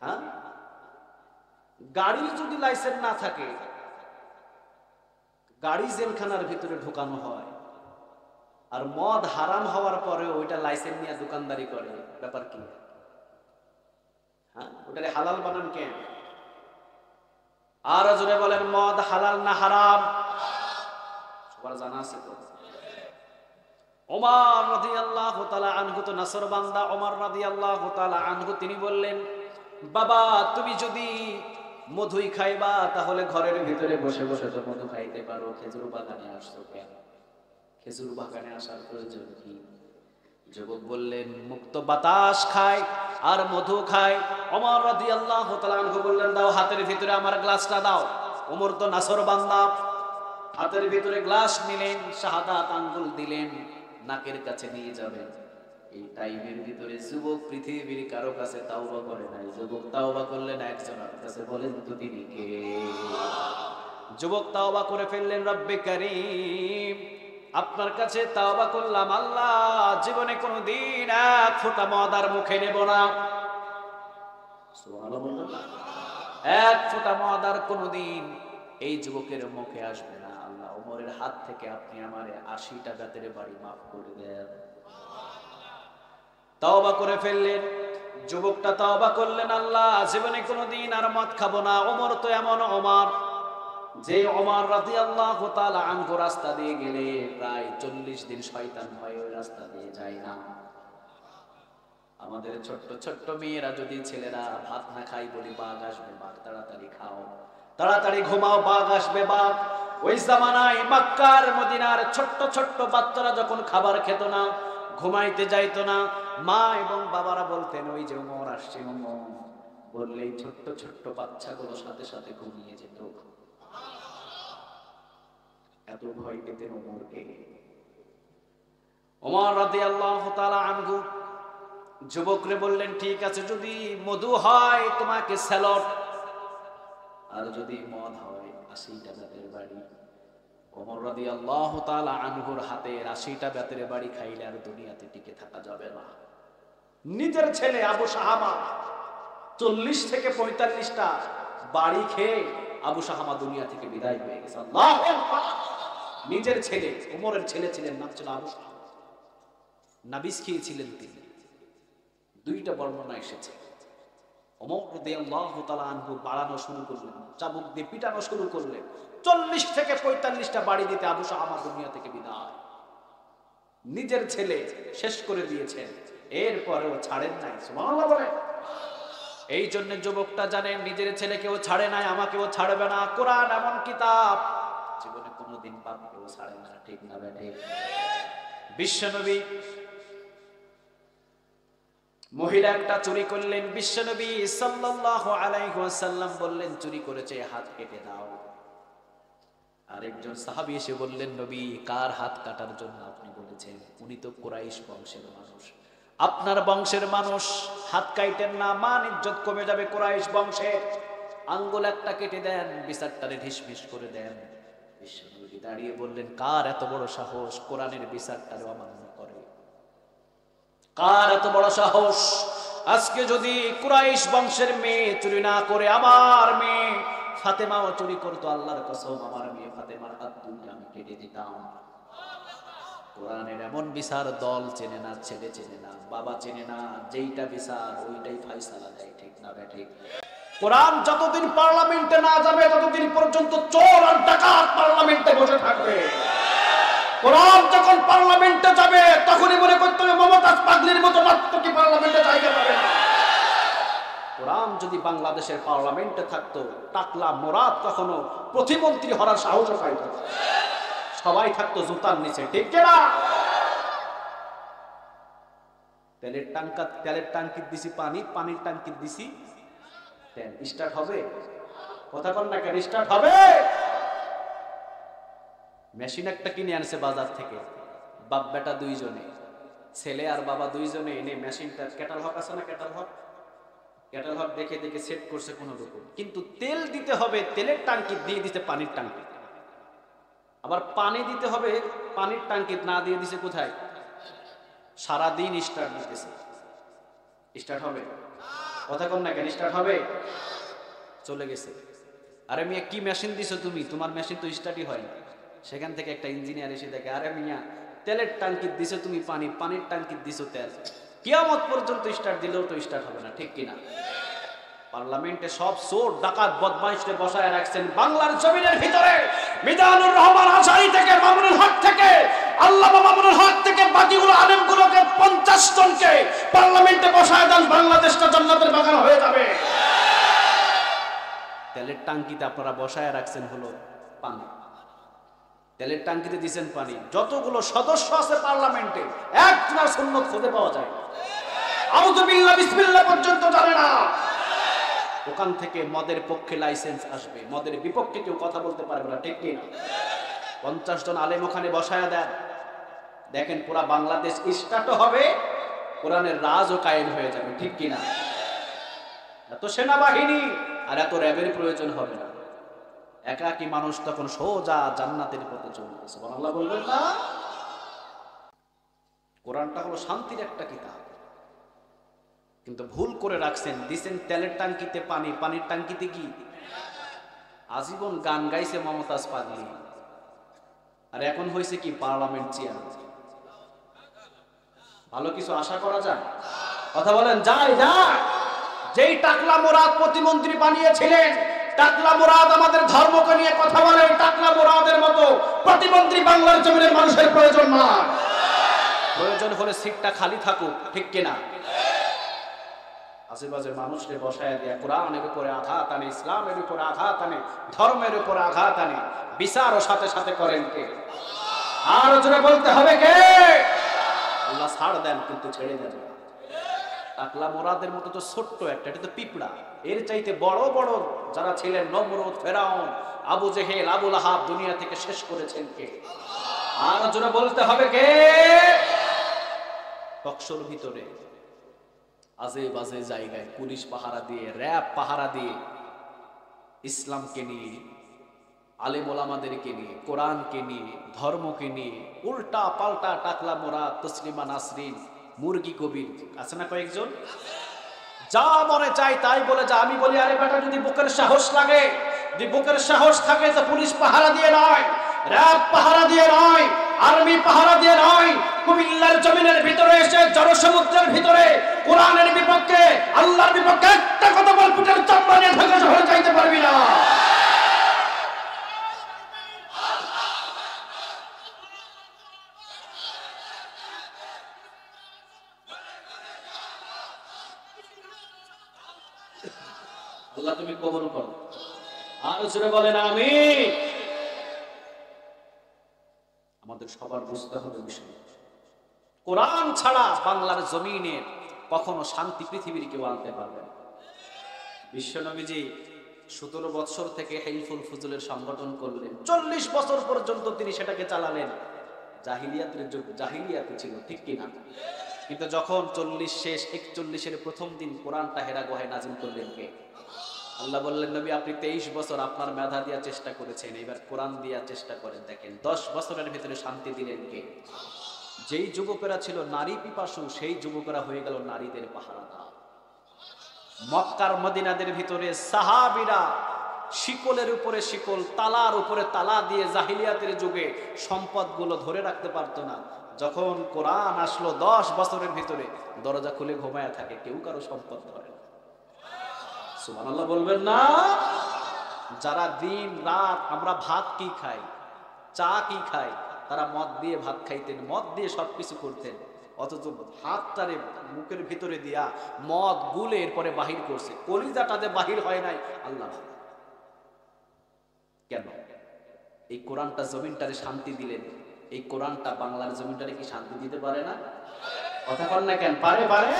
হ্যাঁ, গাড়ির যদি লাইসেন্স না থাকে, গাড়ি জেলখানার ভিতরে ঢোকানো হয়, আর মদ হারাম হওয়ার পরে ওইটা লাইসেন্স নিয়ে দোকানদারি করে, ব্যাপার কি? হ্যাঁ, ওটারে হালাল বানান কেন? আর জোরে বলেন, মদ হালাল না হারাম? সবার জানা আছে তো? ওমর রাদিয়াল্লাহু তাআলা আনহু তো নাসর বান্দা। ওমর রাদিয়াল্লাহু তাআলা আনহু তিনি বললেন, বাবা তুমি যদি মধুই খাইবা তাহলে ঘরের ভিতরে বসে বসে তো মধু খাইতে পারো, খেজুর বাগানে আসছো কেন? খেজুর বাগানে আসার প্রয়োজন কি? যুবক বললেন, মুক্ত বাতাস খায় আর মধু খায়। ওমর রাদিয়াল্লাহু তাআলা আনহু বললেন, দাও হাতের ভিতরে আমার গ্লাসটা দাও। ওমর তো নাসর বান্দা, হাতের ভিতরে গ্লাস নিলেন, শাহাদাত আঙ্গুল দিলেন, নাকের কাছে নিয়ে যাবেন। এই টাইমের ভিতরে যুবক পৃথিবীর কারো কাছে তাওবা করে নাই। যুবক তাওবা করলেন একজনের কাছে, বলেন তো তিনি কে? যুবক তাওবা করে ফেললেন, রব্বে কারীম আপনার কাছে তাওবা করলাম আল্লাহ, জীবনে কোনোদিন এক ফোঁটা মদ আর মুখে নেব না। সুবহানাল্লাহ। এক ফোঁটা মদ আর কোনোদিন এই যুবকের মুখে আসবে না। আল্লাহ, ওমরের হাত থেকে আপনি আমারে 80টা বেতের বাড়ি মাফ করে দেন। তাওবা করে ফেললেন যুবকটা, তাওবা করলেন, আল্লাহ জীবনে কোনোদিন আর মদ খাবো না। ওমর তো এমন ওমর, যে ওমর রাদিয়াল্লাহু তাআলা আনহু রাস্তা দিয়ে গেলে প্রায় 40 দিন শয়তান ভয়ে ওই রাস্তা দিয়ে যায় না। আমাদের ছোট্ট ছোট্ট মেয়েরা যদি ছেলেরা ভাত না খাই বলি, বাঘ আসবে বাঘ, তাড়াতাড়ি খাও, তাড়াতাড়ি ঘুমাও, বাঘ আসবে বাঘ। ওই জামানায় মক্কার মদিনার ছোট্ট ছোট্ট বাচ্চারা যখন খাবার খেত না, ঘুমাইতে যাইতো না, মা এবং বাবারা বলতেন, ওই যে ওমর আসছে, ওমর বললেই ছোট্ট ছোট্ট বাচ্চাগুলো সাথে সাথে ঘুমিয়ে যেত। এত ভয় পেতেন ওমরকে। ওমর রাদিয়াল্লাহু তাআলা আনহু যুবকরে বললেন, ঠিক আছে, যদি মধু হয় তোমাকে স্যালট, আর যদি মদ হয় 80টা বেতের বাড়ি। ওমর রাদিয়াল্লাহু তাআলা আনহুর হাতে 80টা বেতের বাড়ি খাইলে আর দুনিয়াতে টিকে থাকা যাবে না। নিজের ছেলে আবু সাহামা 40 থেকে 45টা বাড়ি খেয়ে আবু সাহামা দুনিয়া থেকে বিদায় হয়ে গেছে। আল্লাহু আকবার। নিজের ছেলে, ওমরের ছেলে ছিলেন, নাম ছিল আবু সাহামা। নাবিস খেয়েছিলেন তিনি। 2টা বর্ণনা এসেছে। ওমর রাদিয়াল্লাহু তাআলা আনহু বাড়ানো শুরু করলেন, চাবুক দিয়ে পিটানো শুরু করলেন। 40 থেকে 45টা বাড়ি দিতে আবু শাহামা দুনিয়া থেকে বিদায়। নিজের ছেলে শেষ করে দিয়েছেন, এরপরেও ছাড়েন নাই। সুবহানাল্লাহ বলেন। এই জন্য যুবকটা জানেন নিজের ছেলেকেও ছাড়ে নাই, আমাকেও ছাড়বে না। কোরআন এমন কিতাব জীবনে কোনোদিন বাপকেও ছাড়ে না, ঠিক না বেঠিক? বিশ্বনবী মহিলা একটা চুরি করলেন, বিশ্বনবী সাল্লাল্লাহু আলাইহি ওয়াসাল্লাম বললেন চুরি করেছে, হাত কেটে দাও। আরেকজন সাহাবী এসে বললেন, নবী কার হাত কাটার জন্য আপনি বলেছেন? উনি তো কুরাইশ বংশের মানুষ, আপনার বংশের মানুষ, হাত কাটেন না, মান ইজ্জত কমে যাবে কুরাইশ বংশের। আঙ্গুল একটা কেটে দেন, বিচারটারে ঢিসমিস করে দেন। বিশ্বনবী দাঁড়িয়ে বললেন, কার এত বড় সাহস কোরআনের বিচারটারে অমান্য করে? কার এত বড় সাহস? আজকে যদি কুরাইশ বংশের মেয়ে চুরি না করে আমার মেয়ে ফাতেমাও চুরি করতো, আল্লাহর কসম আমার মেয়ে ফাতেমার হাত দুটো আমি কেটে দিতাম। কোরআনের এমন বিচার দল চেনে না, ছেলে চেনে না, বাবা চেনে না, যেইটা বিচার ওইটাই ফায়সালা দেয়, ঠিক না বেঠিক? কোরআন যতদিন পার্লামেন্টে না যাবে ততদিন পর্যন্ত চোর আর ডাকাত পার্লামেন্টে বসে থাকবে। কোরআন যখন পার্লামেন্টে যাবে তখনই মনে করতে হবে মমতাজ পাগলির মতো নাট্যকি পার্লামেন্টে জায়গা পাবে না। কোরআন যদি বাংলাদেশের পার্লামেন্টে থাকতো, টাকলা মোরাদ কখনো প্রতিমন্ত্রী হওয়ার সাহস পাইত না, সবাই থাকতো জুতার নিচে, ঠিক না? তেলের টাঙ্কির দিছি পানি, পানির টাঙ্কির দিছি তেল, স্টার্ট হবে? কথা কন না কেন? স্টার্ট হবে? মেশিন একটা কিনে আনছে বাজার থেকে, বাপ বেটা দুইজনে, ছেলে আর বাবা দুইজনে এনে মেশিনটা, ক্যাটাল হক আছে না, ক্যাটাল হক দেখে দেখে সেট করছে কোন রকম। কিন্তু তেল দিতে হবে তেলের টাঙ্কি, দিয়ে দিতে পানির টাঙ্কি, আবার পানি দিতে হবে পানির টাঙ্কি, না দিয়ে দিছে কোথায়? সারাদিন স্টার্ট দিতেছে। স্টার্ট হবে? কথা কন না কেন? স্টার্ট হবে? চলে গেছে। আরে মিয়া কি মেশিন দিছো তুমি? তোমার মেশিন তো স্টার্টই হয় না। সেখান থেকে একটা ইঞ্জিনিয়ার এসে দেখে, আরে মিয়া তেলের টাঙ্কি দিছো তুমি পানি, পানির টাঙ্কি দিছো তেল, কিয়ামত পর্যন্ত স্টার্ট দিলেও তো স্টার্ট হবে না, ঠিক কিনা? পার্লামেন্টে সব চোর ডাকাত বদমাইশকে বসায় রাখছেন, বাংলার জমিনের ভিতরে মিজানুর রহমান আশারি থেকে, মামুনুল হক থেকে, আল্লামা মামুনুল হক থেকে বাকিগুলো আলেমগুলোকে 50 জনকে পার্লামেন্টে বসায় দেন, বাংলাদেশটা জান্নাতের বাগান হয়ে যাবে। তেলের টাঙ্কিতে আপনারা বসায় রাখছেন হলো পানি, তেলের টাঙ্কিতে দিচ্ছেন পানি। যতগুলো সদস্য আছে পার্লামেন্টে একজনের সুন্নত খুঁজে পাওয়া যায়, আউযু বিল্লাহ বিসমিল্লাহ পর্যন্ত জানে না। ওখান থেকে মদের পক্ষে লাইসেন্স আসবে, মদের বিপক্ষে কেউ কথা বলতে পারবে না, ঠিক কিনা? 50 জন আলেম ওখানে বসায়া দেন, দেখেন পুরা বাংলাদেশ স্টার্টও হবে, কোরআনের রাজও কায়েম হয়ে যাবে, ঠিক কিনা? এত সেনাবাহিনী আর এত র্যাবের প্রয়োজন হবে না, একাকী মানুষ তখন সোজা জান্নাতের পথে চলবে। সুবহানাল্লাহ বলবেন না? কোরআনটা হলো শান্তির একটা কিতাব, কিন্তু ভুল করে রাখছেন, দিছেন তেলের টাঙ্কিতে পানি, পানির টাঙ্কিতে কি? আজীবন গান গাইছে মমতাজ পাগলি, আর এখন হয়েছে কি পার্লামেন্ট চেয়ার। ভালো কিছু আশা করা যায়? কথা বলেন, যায়? যেই টাকলা মোরাদ প্রতিমন্ত্রী বানিয়েছিলেন, টাকলা মোরাদ আমাদের ধর্মকে নিয়ে কথা বলে, টাকলা মোরাদের মতো প্রতিমন্ত্রী বাংলার জমিনের মানুষের প্রয়োজন না। প্রয়োজন হলে সিটটা খালি থাকুক, ঠিক কিনা? আশেপাশে মানুষকে বসায় দেয়া, কোরআনের উপরে আঘাত আনে, ইসলামের উপরে আঘাত আনে, ধর্মের উপরে আঘাত আনে, বিচারও সাথে সাথে করেন কে? আর জোরে বলতে হবে কে? আল্লাহ ছাড় দেন কিন্তু ছেড়ে দেন। টাকলা মোরাদের মতো তো ছোট্ট একটা, এটা তো পিঁপড়া, এর চাইতে বড় বড় যারা ছিলেন, নমরুদ, ফেরাউন, আবু জেহেল, আবু লাহাব, দুনিয়া থেকে শেষ করেছেন কে? আর জোরে বলতে হবে কে? টকশোর ভিতরে আজে বাজে জায়গায় পুলিশ পাহারা দিয়ে, র‍্যাব পাহারা দিয়ে, ইসলামকে নিয়ে, আলেম ওলামাদেরকে নিয়ে, কোরআনকে নিয়ে, ধর্মকে নিয়ে উল্টা পাল্টা টাকলা মোরাদ, তসলিমা নাসরিন, মুরগি কবির আছে না কয়েকজন, যা মনে চায় তাই বলে যা। আমি বলি, আরে বেটা যদি বুকের সাহস লাগে, যদি বুকের সাহস থাকে তো পুলিশ পাহারা দিয়ে নয়, র‍্যাব পাহারা দিয়ে নয়, আর্মি পাহারা দিয়ে নয়, কুমিল্লার জমিনের ভিতরে এসে জনসমুদ্রের ভিতরে কোরআনের বিপক্ষে, আল্লাহর বিপক্ষে একটা কথা বল পিটার চামড়া নিয়ে ঢাকা শহরে যাইতে পারবি না। আল্লাহ তুমি কবুল করো। আর জোরে বলেন আমিন। আমাদের সবার বুঝতে হবে বিষয়, কোরআন ছাড়া বাংলার জমিনে কখনো শান্তি পৃথিবীর কেউ আনতে পারবে না। বিশ্বনবীজি 17 বছর থেকে হিলফুল ফুজুলের সংগঠন করলেন, 40 বছর পর্যন্ত তিনি সেটাকে চালালেন। জাহিলিয়াতের যুগ, জাহিলিয়াতে ছিল, ঠিক কিনা? কিন্তু যখন 40 শেষ, 41-এর প্রথম দিন কোরআনটা হেরা গুহায় নাজিল করলেন কে? আল্লাহ বললেন, নবী আপনি 23 বছর আপনার মেধা দিয়া চেষ্টা করেছেন, এবার কোরআন দিয়া চেষ্টা করেন, দেখেন 10 বছরের ভিতরে শান্তি দিলেন কে? যেই যুবকেরা ছিল নারী পিপাসু, সেই যুবকেরা হয়ে গেল নারীদের পাহারাদার। মক্কার মদিনাদের ভিতরে সাহাবীরা শিকলের উপরে শিকল, তালার উপরে তালা দিয়ে জাহিলিয়াতের যুগে সম্পদগুলো ধরে রাখতে পারতো না। যখন কোরআন আসলো 10 বছরের ভিতরে দরজা খুলে ঘুমায়া থাকে, কেউ কারো সম্পদ ধরে না। সুবহানাল্লাহ বলবেন না? যারা দিন রাত আমরা ভাত কি খাই, চা কি খাই, তারা মদ দিয়ে ভাত খাইতেন, মদ দিয়ে সবকিছু করতেন, অথচ হাতটারে মুখের ভিতরে দিয়া মদ গুলে এরপরে বাহির করছে, কলিজাটাতে বাহির হয় নাই। আল্লাহ কেন? এই কোরআনটা জমিনটারে শান্তি দিলেন। এই কোরআনটা বাংলার জমিনটারে কি শান্তি দিতে পারে না? কথা বল না কেন? পারে, পারে।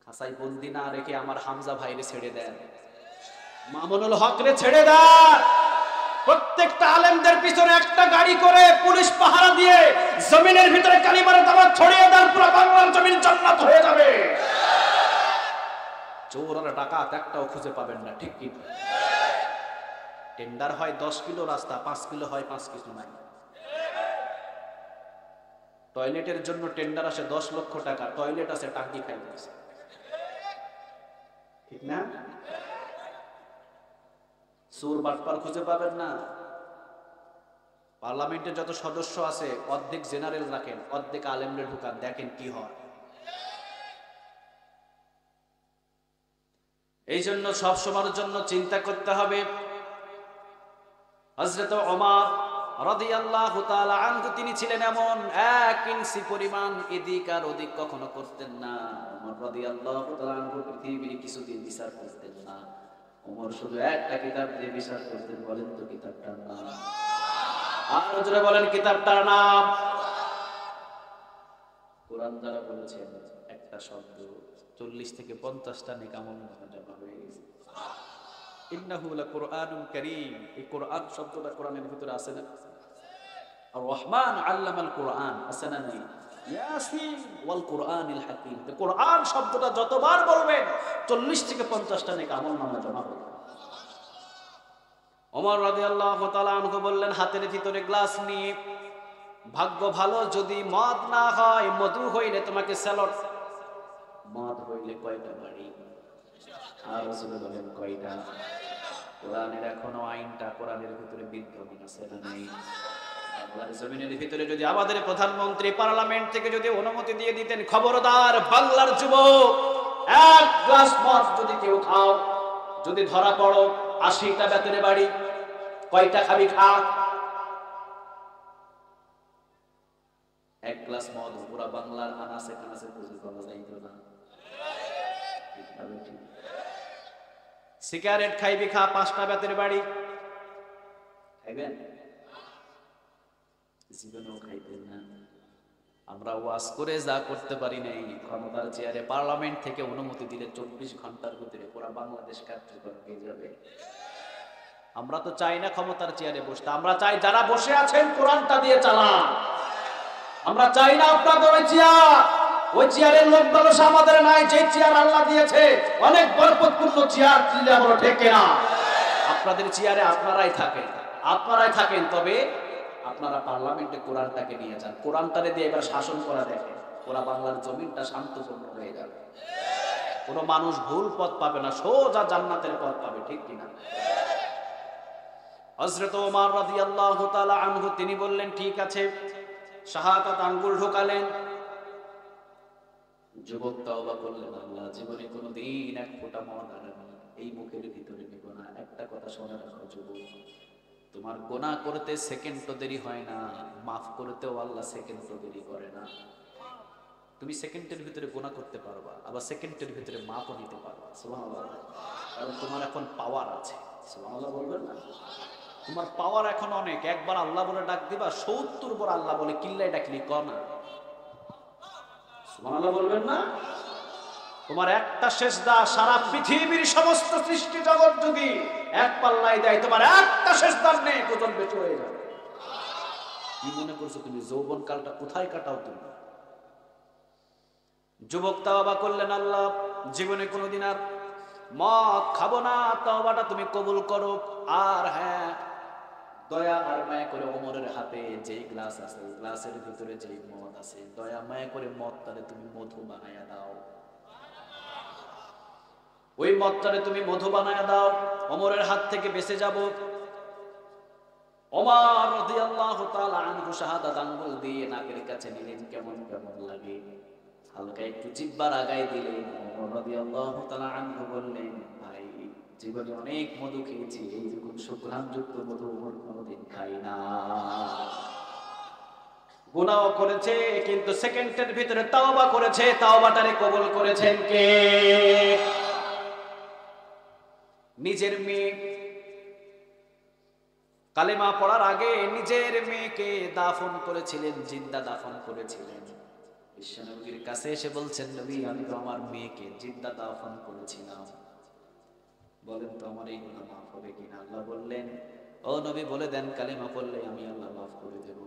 খাসাই বন্দি না রেখে আমার হামজা ভাইরে ছেড়ে দেন, মামুনুল হক রে ছেড়ে দেন। প্রত্যেকটা আলেমদের পিছনে একটা গাড়ি করে পুলিশ পাহারা দিয়ে জমিনের ভিতরে কালিমার দাওয়াত ছড়িয়ে দেন, পুরো বাংলার জমিন জান্নাত হয়ে যাবে। চোর আর ডাকাত একটাও খুঁজে পাবেন না, ঠিক কি? টেন্ডার হয় 10 কিলো রাস্তা, 5 কিলো হয় 5 কিলো নাই। টয়লেটের জন্য টেন্ডার আসে 10 লক্ষ টাকা, টয়লেট আছে টাঙ্কি খাইতেছে, ঠিক না? চোর বাটপার খুঁজে পাবেন না। পার্লামেন্টের যত সদস্য আছে অর্ধেক জেনারেল রাখেন, অর্ধেক আলেমরে ঢুকান, দেখেন কি হয়। এই জন্য সব সময়ের জন্য চিন্তা করতে হবে। হযরত ওমর রাদিয়াল্লাহু তাআলা আনহু তিনি ছিলেন এমন, 1 ইঞ্চি পরিমাণ এদিক আর ওদিক কখনো করতেন না। ওমর রাদিয়াল্লাহু তাআলা আনহু পৃথিবীর কিছুদিন বিচার করতেন না। ওমর শুধু একটা কিতাব দিয়ে বিচার করতেন, বলেন তো কিতাবটার নাম? আর জোরে বলেন কিতাবটার নাম? কোরআন দ্বারা বলেছেন একটা শব্দ 40 থেকে 50টা নেক আমল জমা হয়ে গেছে। ইন্নাহু লাকুরআনুন কারীম, এই কোরআন শব্দটা কোরআনের ভিতরে আছে না? আর রহমান আল্লামাল কোরআন আছে না? নেই? ইয়াসিন ওয়াল কোরআনিল হাকীম, তো কোরআন শব্দটা যতবার বলবেন 40 থেকে 50টা নেক আমল নামা জমা হবে। ওমর রাদিয়াল্লাহু তাআলা আনহু বললেন, হাতের ভিতরে গ্লাস নিয়ে, ভাগ্য ভালো যদি মদ না হয়, মধু হইলে তোমাকে স্যালট। মদ হইলে কয়টা বাড়ি? আর রাসূল বলেন কয়টা? কোরআনের এখনো আইনটা কোরআনের ভিতরে বিদ্যমান আছে না? নেই? বাংলার জমিনের ভিতরে যদি আমাদের প্রধানমন্ত্রী পার্লামেন্ট থেকে যদি অনুমতি দিয়ে দিতেন, খবরদার বাংলার যুবক, 1 গ্লাস মদ যদি কেউ খাও, যদি ধরা পড়ো 80টা বেতনে বাড়ি, কয়টা খাবি খা। 1 গ্লাস মদ পুরা বাংলার আনাসে কানাসে বুঝে পাওয়া যাইতো না। সিগারেট খাইবি খা, 5টা বেতনে বাড়ি, খাইবেন? জীবনেও খাইতেন না। আমরা ওয়াজ করে যা করতে পারি নাই, ক্ষমতার চেয়ারে পার্লামেন্ট থেকে অনুমতি দিলে 24 ঘন্টার ভিতরে পুরো বাংলাদেশ কার্যকর হয়ে যাবে। আমরা তো চাই না ক্ষমতার চেয়ারে বসতে, আমরা চাই যারা বসে আছেন কোরআনটা দিয়ে চালান। আমরা চাই না আপনাদের ওই চেয়ারের লোক ব্যবসা আমাদের নাই, যে চেয়ার আল্লাহ দিয়েছে অনেক বরকতপূর্ণ চেয়ার, দিলে আমরা ঠেকে না। আপনাদের চেয়ারে আপনারাই থাকেন, তবে আপনারা পার্লামেন্টে কোরআনটাকে নিয়ে যান, কোরআনটারে দিয়ে এবার শাসন করা দেখেন, পুরা বাংলার জমিনটা শান্তপূর্ণ হয়ে যাবে। কোনো মানুষ ভুল পথ পাবে না, সোজা জান্নাতের পথ পাবে, ঠিক কিনা? হযরত ওমর রাদিয়াল্লাহু তাআলা আনহু তিনি বললেন ঠিক আছে, শাহাদাত আঙ্গুল ঢোকালেন। যুবক তওবা করলেন, আল্লাহ জীবনে কোনোদিন এক ফোঁটা মদ আর আমি এই মুখের ভিতরে নেব না। একটা কথা শুনে রাখো যুবক, তোমার গুনাহ করতে সেকেন্ডও দেরি হয় না, মাফ করতেও আল্লাহ সেকেন্ডও দেরি করে না। তুমি সেকেন্ডের ভিতরে গুনাহ করতে পারবা, আবার সেকেন্ডের ভিতরে মাফও নিতে পারবা। সুবহানাল্লাহ। কারণ তোমার এখন পাওয়ার আছে। সুবহানাল্লাহ বলবেন না? তোমার পাওয়ার এখন অনেক। একবার আল্লাহ বলে ডাক দিবা, ৭০ বার আল্লাহ বলে কিল্লাই ডাকলি ক না। সুবহানাল্লাহ বলবেন না? তোমার একটা সেজদা সারা পৃথিবীর সমস্ত সৃষ্টি জগৎ যদি এক পাল্লাই দেয়, তোমার একটা সেজদার নেই ওজন বেশি হয়ে যাবে। কি মনে করছো তুমি যৌবন কালটা কোথায় কাটাও তুমি? যুবক তাওবা করলেন, আল্লাহ জীবনে কোনোদিন আর মদ খাবো না, তাওবাটা তুমি কবুল করো। আর হ্যাঁ, দয়া আর মায়া করে ওমরের হাতে যেই গ্লাস আছে, গ্লাসের ভিতরে যেই মদ আছে, দয়া মায়া করে মদটারে তুমি মধু বানায়া দাও। ওই মদটারে তুমি মধু বানায়া দাও, ওমরের হাত থেকে বেঁচে যাব। ওমর রাদিয়াল্লাহু তাআলা আনহু শাহাদাত আঙ্গুল দিয়ে নাকের কাছে নিলেন, কেমন কেমন লাগে। হালকা একটু জিহ্বার আগায় দিলেন। ওমর রাদিয়াল্লাহু তাআলা আনহু বললেন, ভাই জীবনে অনেক মধু খেয়েছি, এইরকম সুঘ্রাণযুক্ত মধু ওমর কোনোদিন খাই না। গুনাহ করেছে কিন্তু সেকেন্ডের ভিতরে তাওবা করেছে। তাওবাটারে কবুল করেছেন কে? নিজের মেয়ে কালেমা পড়ার আগে নিজের মেয়েকে দাফন করেছিলেন, জিন্দা দাফন করেছিলেন। বিশ্বনবীর কাছে এসে বলছেন, নবী আমি তো আমার মেয়েকে জিন্দা দাফন করেছিলাম, বলেন তো আমার এই গুনাহ মাফ হবে কিনা? আল্লাহ বললেন, ও নবী বলে দেন, কালেমা পড়লে আমি আল্লাহ মাফ করে দেব।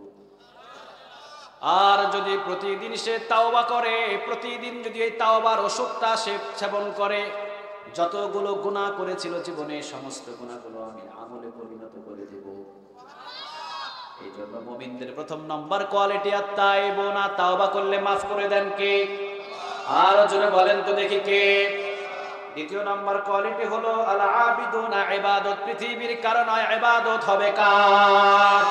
আর যদি প্রতিদিন সে তাওবা করে, প্রতিদিন যদি এই তাওবার ওষুধটা সে সেবন করে, যতগুলো গুনাহ করেছিল জীবনে সমস্ত গুনাহগুলো আমি আমলে পরিণত করে দেব। এই জন্য মুমিনদের প্রথম নাম্বার কোয়ালিটি আত-তাইবুনা, তাওবা করলে মাফ করে দেন কে? আর জোরে বলেন তো দেখি কে? দ্বিতীয় নাম্বার কোয়ালিটি হলো আল আবিদুনা, ইবাদত পৃথিবীর কারণ হয়, ইবাদত হবে কার?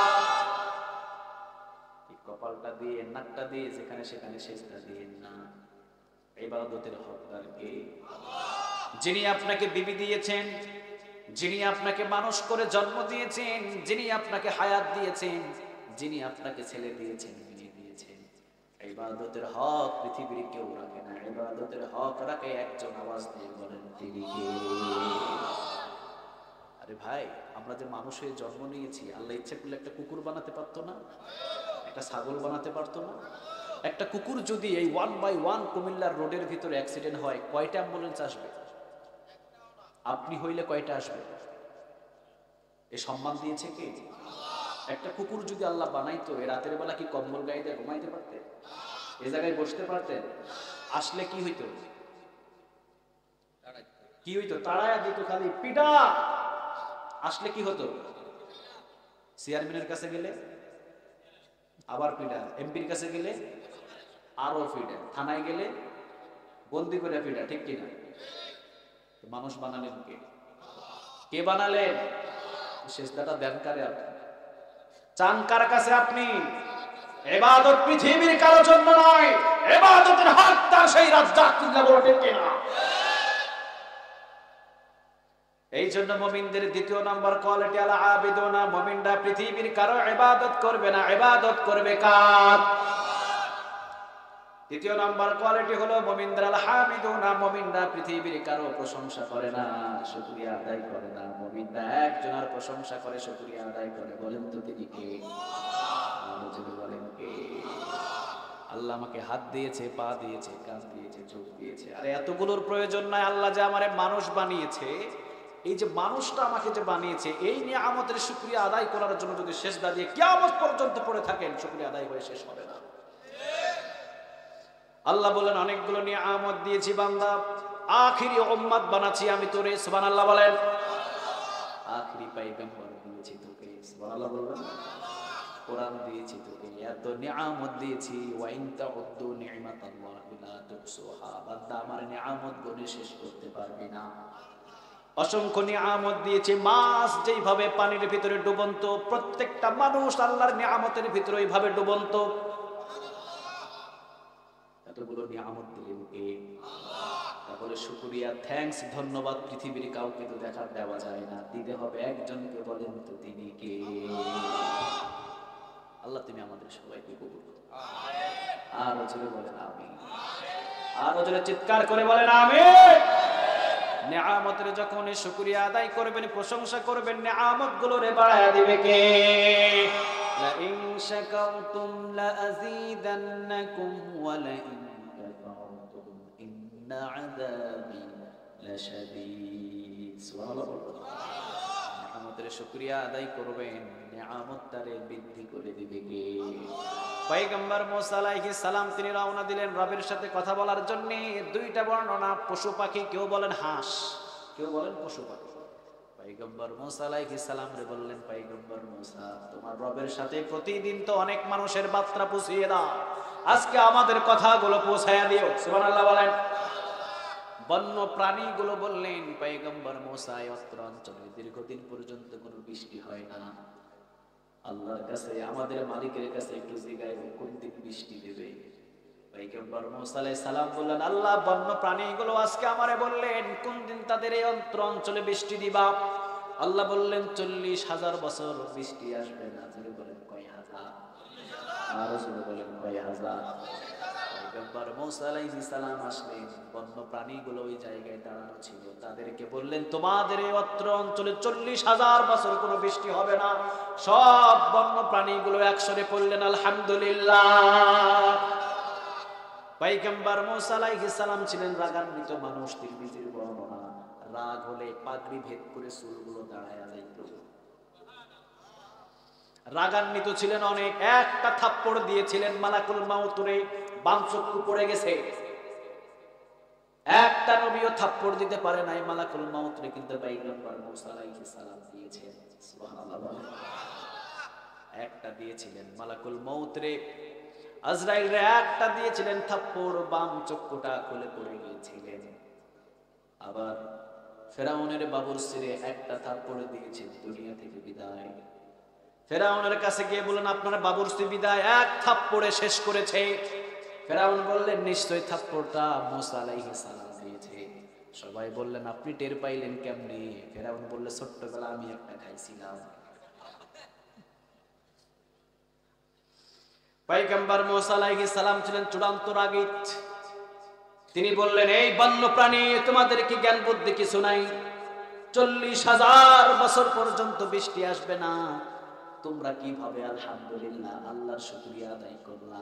এই কপালটা দিয়ে নাকটা দিয়ে যেখানে সেখানে সেজদা দিয়েন না। ইবাদতের হকদার কে? যিনি আপনাকে বিবি দিয়েছেন, যিনি আপনাকে মানুষ করে জন্ম দিয়েছেন, যিনি আপনাকে হায়াত দিয়েছেন, যিনি আপনাকে ছেলে দিয়েছেন, মেয়ে দিয়েছেন। ইবাদতের হক পৃথিবীর কেউ রাখে না। ইবাদতের হক রাখে একজন, আওয়াজ দিয়ে বলেন তিনি কে? আরে ভাই, আমরা যে মানুষ হয়ে জন্ম নিয়েছি, আল্লাহ ইচ্ছা করলে একটা কুকুর বানাতে পারতো না? একটা ছাগল বানাতে পারতো না? একটা কুকুর যদি এই 1/1 কুমিল্লার রোডের ভিতরে অ্যাক্সিডেন্ট হয়, কয়টা অ্যাম্বুলেন্স আসবে? আপনি হইলে কয়টা আসবে? এ সম্মান দিয়েছে কে? একটা কুকুর যদি আল্লাহ বানাইতো, এ রাতের বেলা কি কম্বল গায়ে দিয়ে ঘুমাইতে পারতেন? এ জায়গায় বসতে পারতেন? আসলে কি হইতো? কি হইতো? তাড়ায়া দিত, খালি পিটা। আসলে কি হতো? চেয়ারম্যানের কাছে গেলে আবার পিটা, এমপির কাছে গেলে আরো পিটা, থানায় গেলে বন্দি করে পিটা, ঠিক কিনা? মানুষ বানালেন কে? কে বানালেন? সেজদাটা দেন কারে? আপনি চান কার কাছে? আপনি ইবাদত পৃথিবীর কারো জন্য নয়, ইবাদতের হক তার সেই রাজ্জাক, চিল্লা বলো ঠিক কিনা? এই জন্য মুমিনদের দ্বিতীয় নাম্বার কোয়ালিটি আল আবিদুনা, মুমিনরা পৃথিবীর কারো ইবাদত করবে না, ইবাদত করবে কার? দ্বিতীয় নাম্বার কোয়ালিটি হলো মুমিনরা আল হামিদুনা, মুমিনরা পৃথিবীর কারো প্রশংসা করে না, শুকরিয়া আদায় করে না। মুমিনরা একজনের প্রশংসা করে, শুকরিয়া আদায় করে। বলেন তো তিনি কে? বলেন কে? আল্লাহ আমাকে হাত দিয়েছে, পা দিয়েছে, কান দিয়েছে, চোখ দিয়েছে। আরে এতগুলোর প্রয়োজন নাই। আল্লাহ যে আমারে মানুষ বানিয়েছে, এই যে মানুষটা আমাকে যে বানিয়েছে, এই নিয়ামতের শুকরিয়া আদায় করার জন্য যদি সেজদা দিয়ে কিয়ামত পর্যন্ত পড়ে থাকেন, শুকরিয়া আদায় হয়ে শেষ হবে না। আল্লাহ বলেন, অনেকগুলো নিয়ামত দিয়েছি বান্দা, আখিরি উম্মত বানাচ্ছি আমি তোরে। সুবহানাল্লাহ বলেন। আখিরি পয়গম্বর দিয়েছি তোকে। সুবহানাল্লাহ বলবেন। কোরআন দিয়েছি তোকে, এত নিয়ামত দিয়েছি। ওয়া ইন তাউদ্দু নি'মাতাল্লাহি লা তুহসুহা, বান্দা আমার নিয়ামত গুণে শেষ করতে পারবি না। অসংখ্য নিয়ামত দিয়েছে। মাছ যেইভাবে পানির ভিতরে ডুবন্ত, প্রত্যেকটা মানুষ আল্লাহর নিয়ামতের ভিতরে ওইভাবে ডুবন্ত। এতগুলো নিয়ামত দিলেন কে? তাহলে শুকরিয়া, থ্যাঙ্কস, ধন্যবাদ পৃথিবীর কাউকে তো দেওয়া যায় না, দিতে হবে একজনকে। বলেন তো তিনি কে? আল্লাহ তুমি আমাদের সবাইকে কবুল করো। আর জোরে বলেন আমিন। আর জোরে চিৎকার করে বলেন আমিন। নিয়ামতের যখন শুকরিয়া আদায় করবেন, প্রশংসা করবেন, নিয়ামত গুলোরে বাড়ায়া দিবে কে? লা ইন শাকারতুম লা আযীদান্নাকুম ওয়া লা ইন কাফারতুম ইন্না আযাবি লাশাদীদ। সুবহানাল্লাহ। নিয়ামতের শুকরিয়া আদায় করবেন, নিয়ামতটারে বৃদ্ধি করে দিবে কে? পয়গম্বর মুসা আলাইহিস সালাম তিনি রওনা দিলেন রবের সাথে কথা বলার জন্য। দুইটা বর্ণনা, পশু পাখি, কেউ বলেন হাঁস, কেউ বলেন পশু পাখি। পয়গম্বর মুসা আলাইহিস সালাম রে বললেন, পয়গম্বর মুসা, তোমার রবের সাথে প্রতিদিন তো অনেক মানুষের বার্তা পৌঁছিয়ে দাও, আজকে আমাদের কথাগুলো পৌঁছায়া দিও। সুবহানাল্লাহ বলেন। বন্য প্রাণীগুলো বললেন, পয়গম্বর মুসা, অত্র অঞ্চলে দীর্ঘদিন পর্যন্ত কোনো বৃষ্টি হয় না, আল্লাহর কাছে, আমাদের মালিকের কাছে একটু জিজ্ঞাসা, কোন দিন বৃষ্টি দেবে? পয়গম্বর মুসা আলাইহিস সালাম বললেন, আল্লাহ বন্য প্রাণীগুলো আজকে আমারে বললেন কোন দিন তাদের এই অঞ্চলে বৃষ্টি দিবা। আল্লাহ বললেন 40,000 বছর বৃষ্টি আসবে না। জোরে বলেন কয় হাজার? আর জোরে বলেন কয় হাজার? পয়গম্বর মুসা আলাইহিস সালাম আসলেন, বন্য প্রাণীগুলো ওই জায়গায় দাঁড়ানো ছিল, তাদেরকে বললেন, তোমাদের এই অঞ্চলে 40,000 বছর কোনো বৃষ্টি হবে না। সব বন্য প্রাণীগুলো একসরে পড়লেন আলহামদুলিল্লাহ। পয়গম্বর মুসা আলাইহিস সালাম ছিলেন রাগান্বিত মানুষ। তিরমিজির বর্ণনা, রাগ হলে পাগড়ি ভেদ করে চুলগুলো দাঁড়ায়া যাইত। রাগান্বিত ছিলেন অনেক। একটা থাপ্পড় দিয়েছিলেন মালাকুল মাউতুরে, বাম চক্ষু পড়ে গেছে। একটা নবীও থাপ্পড় দিতে পারে নাই মালাকুল মাউতুরে, কিন্তু পয়গম্বর মুসা আলাইহিস সালাম দিয়েছেন। সুবহানাল্লাহ। একটা দিয়েছিলেন মালাকুল মাউতুরে, আজরাইল রে একটা দিয়েছিলেন থাপ্পড়, বাম চক্ষুটা খুলে পড়ে গিয়েছিলেন। আবার ফেরাউনের বাবুরসিরে একটা থাপ্পড় দিয়েছেন, দুনিয়া থেকে বিদায়। ফেরাউনের কাছে গিয়ে বললেন, আপনার বাবুরসি বিদায়, এক থাপ্পড়ে শেষ করেছে। ফেরাউন বললেন, নিশ্চয়ই থাপ্পড়টা মুসা আলাইহিস সালাম দিয়েছে। সবাই বললেন, আপনি টের পাইলেন কেমনে? ফেরাউন বললে, ছোট্টবেলা আমি একটা খাইছিলাম। পয়গম্বর মুসা আলাইহিস সালাম ছিলেন চূড়ান্ত রাগীত। তিনি বললেন, এই বন্য প্রাণী, তোমাদের কি জ্ঞান বুদ্ধি কিছু নাই? 40,000 বছর পর্যন্ত বৃষ্টি আসবে না, তোমরা কিভাবে আলহামদুলিল্লাহ আল্লাহর শুকরিয়া আদায় করলা?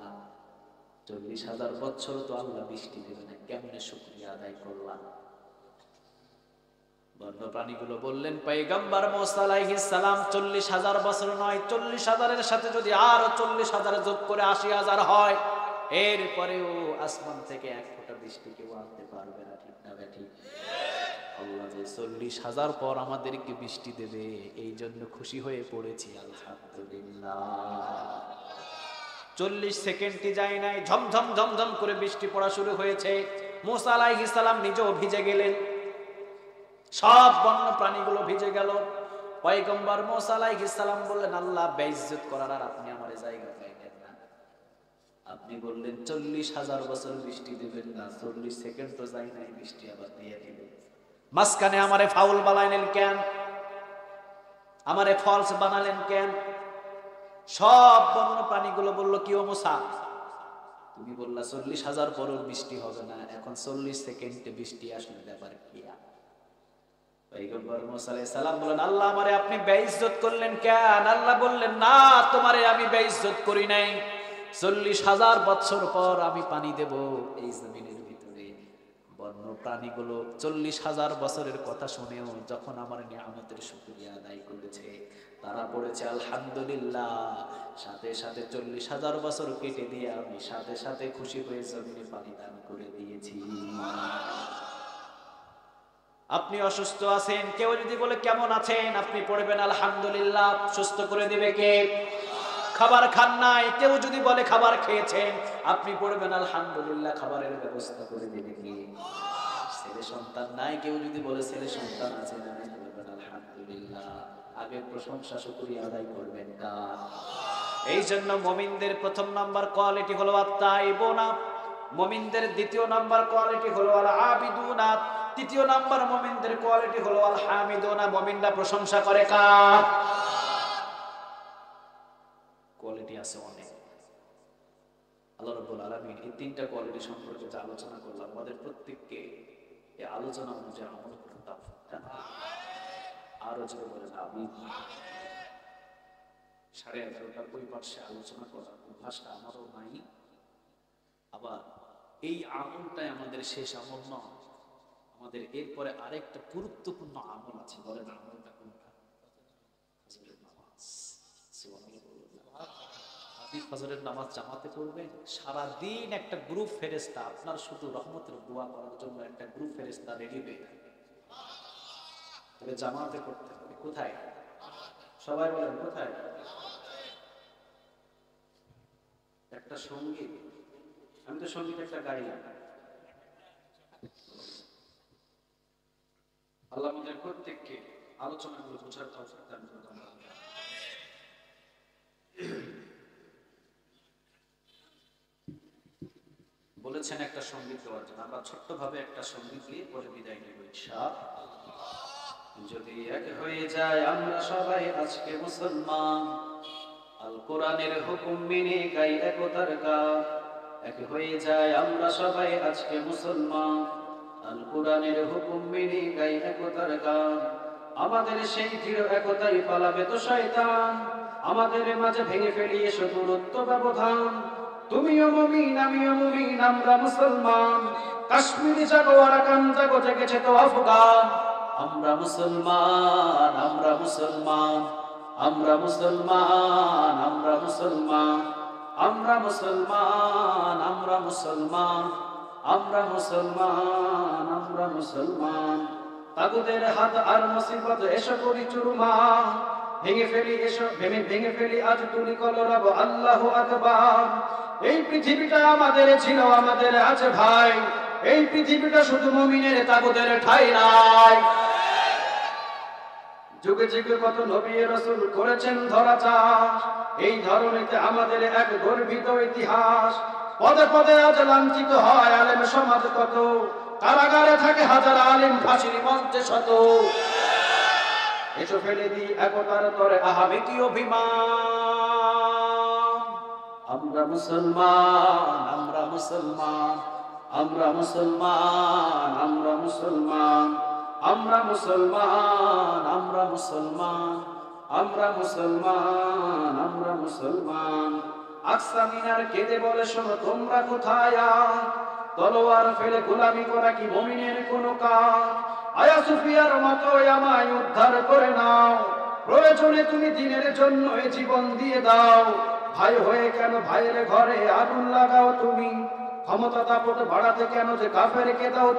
40,000 বছর তো আল্লাহ বৃষ্টি দেবে না, কেমনে শুকরিয়া আদায় করলা? বন্য প্রাণীগুলো বললেন, পয়গম্বর মুসা আলাইহিস সালাম 40,000 বছর নয়, 40,000-এর সাথে যদি আরো 40,000 যোগ করে 80,000 হয়, এরপরেও আসমান থেকে এক ফোঁটা বৃষ্টি কেউ আনতে পারবে না। ঠিক না বেঠিক? আল্লাহ যে 40,000 পর আমাদেরকে বৃষ্টি দেবে, এই জন্য খুশি হয়ে পড়েছি আলহামদুলিল্লাহ। 40 সেকেন্ডই যায় নাই, ঝমঝম ঝমঝম করে বৃষ্টি পড়া শুরু হয়েছে। মুসা আলাইহিস সালাম নিজেও ভিজে গেলেন, সব বন্য প্রাণীগুলো ভিজে গেল। পয়গম্বর মুসা আলাইহিস সালাম বললেন, আল্লাহ বেইজ্জত করার আর আপনি আমারে জায়গা পাইলেন না। আপনি বললেন 40,000 বছর বৃষ্টি দিবেন না, 40 সেকেন্ড তো যায় নাই, বৃষ্টি আবার দিয়ে দিবেন। মাঝখানে আমারে ফাউল বানাইলেন কেন? আমারে ফলস বানালেন কেন? সব বন্য প্রাণীগুলো বলল, কি ও মুসা, তুমি বললা 40,000 পরেও বৃষ্টি হবে না, এখন 40 সেকেন্ডে বৃষ্টি আসলে ব্যাপার কি? পয়গম্বর মুসা আলাইহিস সালাম বলেন, আল্লাহ আমারে আপনি বেইজ্জত করলেন কেন? আল্লাহ বললেন, না, তোমারে আমি বেইজ্জত করি নাই। 40,000 বছর পর আমি পানি দেব এই জমিনের ভিতরে। বন্য প্রাণীগুলো 40,000 বছরের কথা শুনেও যখন আমার নিয়ামতের শুকরিয়া আদায় করেছে, তারা পড়েছে আলহামদুলিল্লাহ, সাথে সাথে 40,000 বছর কেটে দিয়ে আমি সাথে সাথে খুশি হয়ে জমিনে পানি দান করে দিয়েছি। আপনি অসুস্থ আছেন, কেউ যদি বলে কেমন আছেন, আপনি পড়বেন আলহামদুলিল্লাহ, সুস্থ করে দিবে কে? খাবার খান নাই, কেউ যদি বলে খাবার খেয়েছেন, আপনি পড়বেন আলহামদুলিল্লাহ, খাবারের ব্যবস্থা করে দিবে কে? ছেলে সন্তান নাই, কেউ যদি বলে ছেলে সন্তান আছে না নাই, বলবেন আলহামদুলিল্লাহ। আগে প্রশংসা শুকরিয়া আদায় করবেন কার? এই জন্য মুমিনদের প্রথম নাম্বার কোয়ালিটি হলো আত-তাইবুনা, মুমিনদের দ্বিতীয় নাম্বার কোয়ালিটি হলো আল আবিদুনা, তৃতীয় নাম্বার মুমিনদের কোয়ালিটি হলো আল হামিদুনা। মুমিনরা প্রশংসা করে কার? কোয়ালিটি আছে অনেক। আল্লাহ রাব্বুল আলামিন এই তিনটা কোয়ালিটি সম্পর্কে যে আলোচনা করলাম, আমাদের প্রত্যেককে এই আলোচনা অনুযায়ী আমল করতে তৌফিক দান। আরো জোরে বলেন আমিন। 11:30টার ওই পাশে আলোচনা করার অভ্যাসটা আমারও নাই। আবার এই আমলটাই আমাদের শেষ আমল নয়, আমাদের এরপরে আরেকটা গুরুত্বপূর্ণ আমল আছে। বলেন আমলটা কোনটা? ফজরের নামাজ। সুবহানাল্লাহ। আপনি ফজরের নামাজ জামাতে পড়বেন, সারাদিন একটা গ্রুপ ফেরেশতা আপনার শুধু রহমতের দোয়া করার জন্য একটা গ্রুপ ফেরেশতা রেডি হয়ে থাকে। তবে জামাতে পড়তে হবে। কোথায়? সবাই বলেন কোথায়? একটা সঙ্গীত, আমি তো সঙ্গীত একটা গাইলাম। আল্লাহ আমাদের প্রত্যেককে আলোচনাগুলো বোঝার তৌফিক দান করুন। বলেছেন একটা সঙ্গীত গাওয়ার জন্য, আমরা ছোট্টভাবে একটা সঙ্গীত দিয়ে পরে বিদায় নেব ইনশাআল্লাহ। যদি এক হয়ে যায় আমরা সবাই আজকে মুসলমান, আল কোরআনের হুকুম মেনে গাই একতার গান। এক হয়ে যায় আমরা সবাই আজকে মুসলমান, আল কোরআনের হুকুম মেনে গাই একতার গান। আমাদের সেই দৃঢ় একতাই পালাবে তো শয়তান, আমাদের মাঝে ভেঙে ফেলি এসো দূরত্ব ব্যবধান। তুমিও মুমিন আমিও মুমিন আমরা মুসলমান, কাশ্মীরি জাগো আরাকান জাগো জেগেছে তো আফগান। আমরা মুসলমান আমরা মুসলমান আমরা মুসলমান আমরা মুসলমান আমরা মুসলমান আমরা মুসলমান আমরা মুসলমান আমরা মুসলমান। তাগুতের হাত আর মুসিবত এসো করি চুরমার, ভেঙে ফেলি এসো ভেঙে ফেলি আজ তুলি কলরব আল্লাহু আকবার। এই পৃথিবীটা আমাদের ছিল আমাদের আছে ভাই, এই পৃথিবীটা শুধু মুমিনের তাগুতের ঠাঁই নাই। যুগে যুগে কত নবী রাসূল করেছেন ধরা চাষ, এই ধরনীতে আমাদের এক গর্বিত ইতিহাস। পদে পদে আজ লাঞ্ছিত হয় আলেম সমাজ কত, কারাগারে থাকে হাজার আলেম ফাঁসির মঞ্চে শত। এসো ফেলে দি একতার তরে আহাবে কি অভিমান। আমরা মুসলমান আমরা মুসলমান আমরা মুসলমান আমরা মুসলমান আমরা মুসলমান আমরা মুসলমান আমরা মুসলমান আমরা মুসলমান। আকসা মিনার কেঁদে বলে শোনো তোমরা কোথায়, তলোয়ার ফেলে গোলামি করা কি মুমিনের কোনো কাজ? আয়া সুফিয়ার মতো আমায় উদ্ধার করে নাও, প্রয়োজনে তুমি দিনের জন্য এ জীবন দিয়ে দাও। ভাই হয়ে কেন ভাইয়ের ঘরে আগুন লাগাও তুমি, ক্ষমতা দাপট বাড়াতে কেন যে কাফেরকে দাও।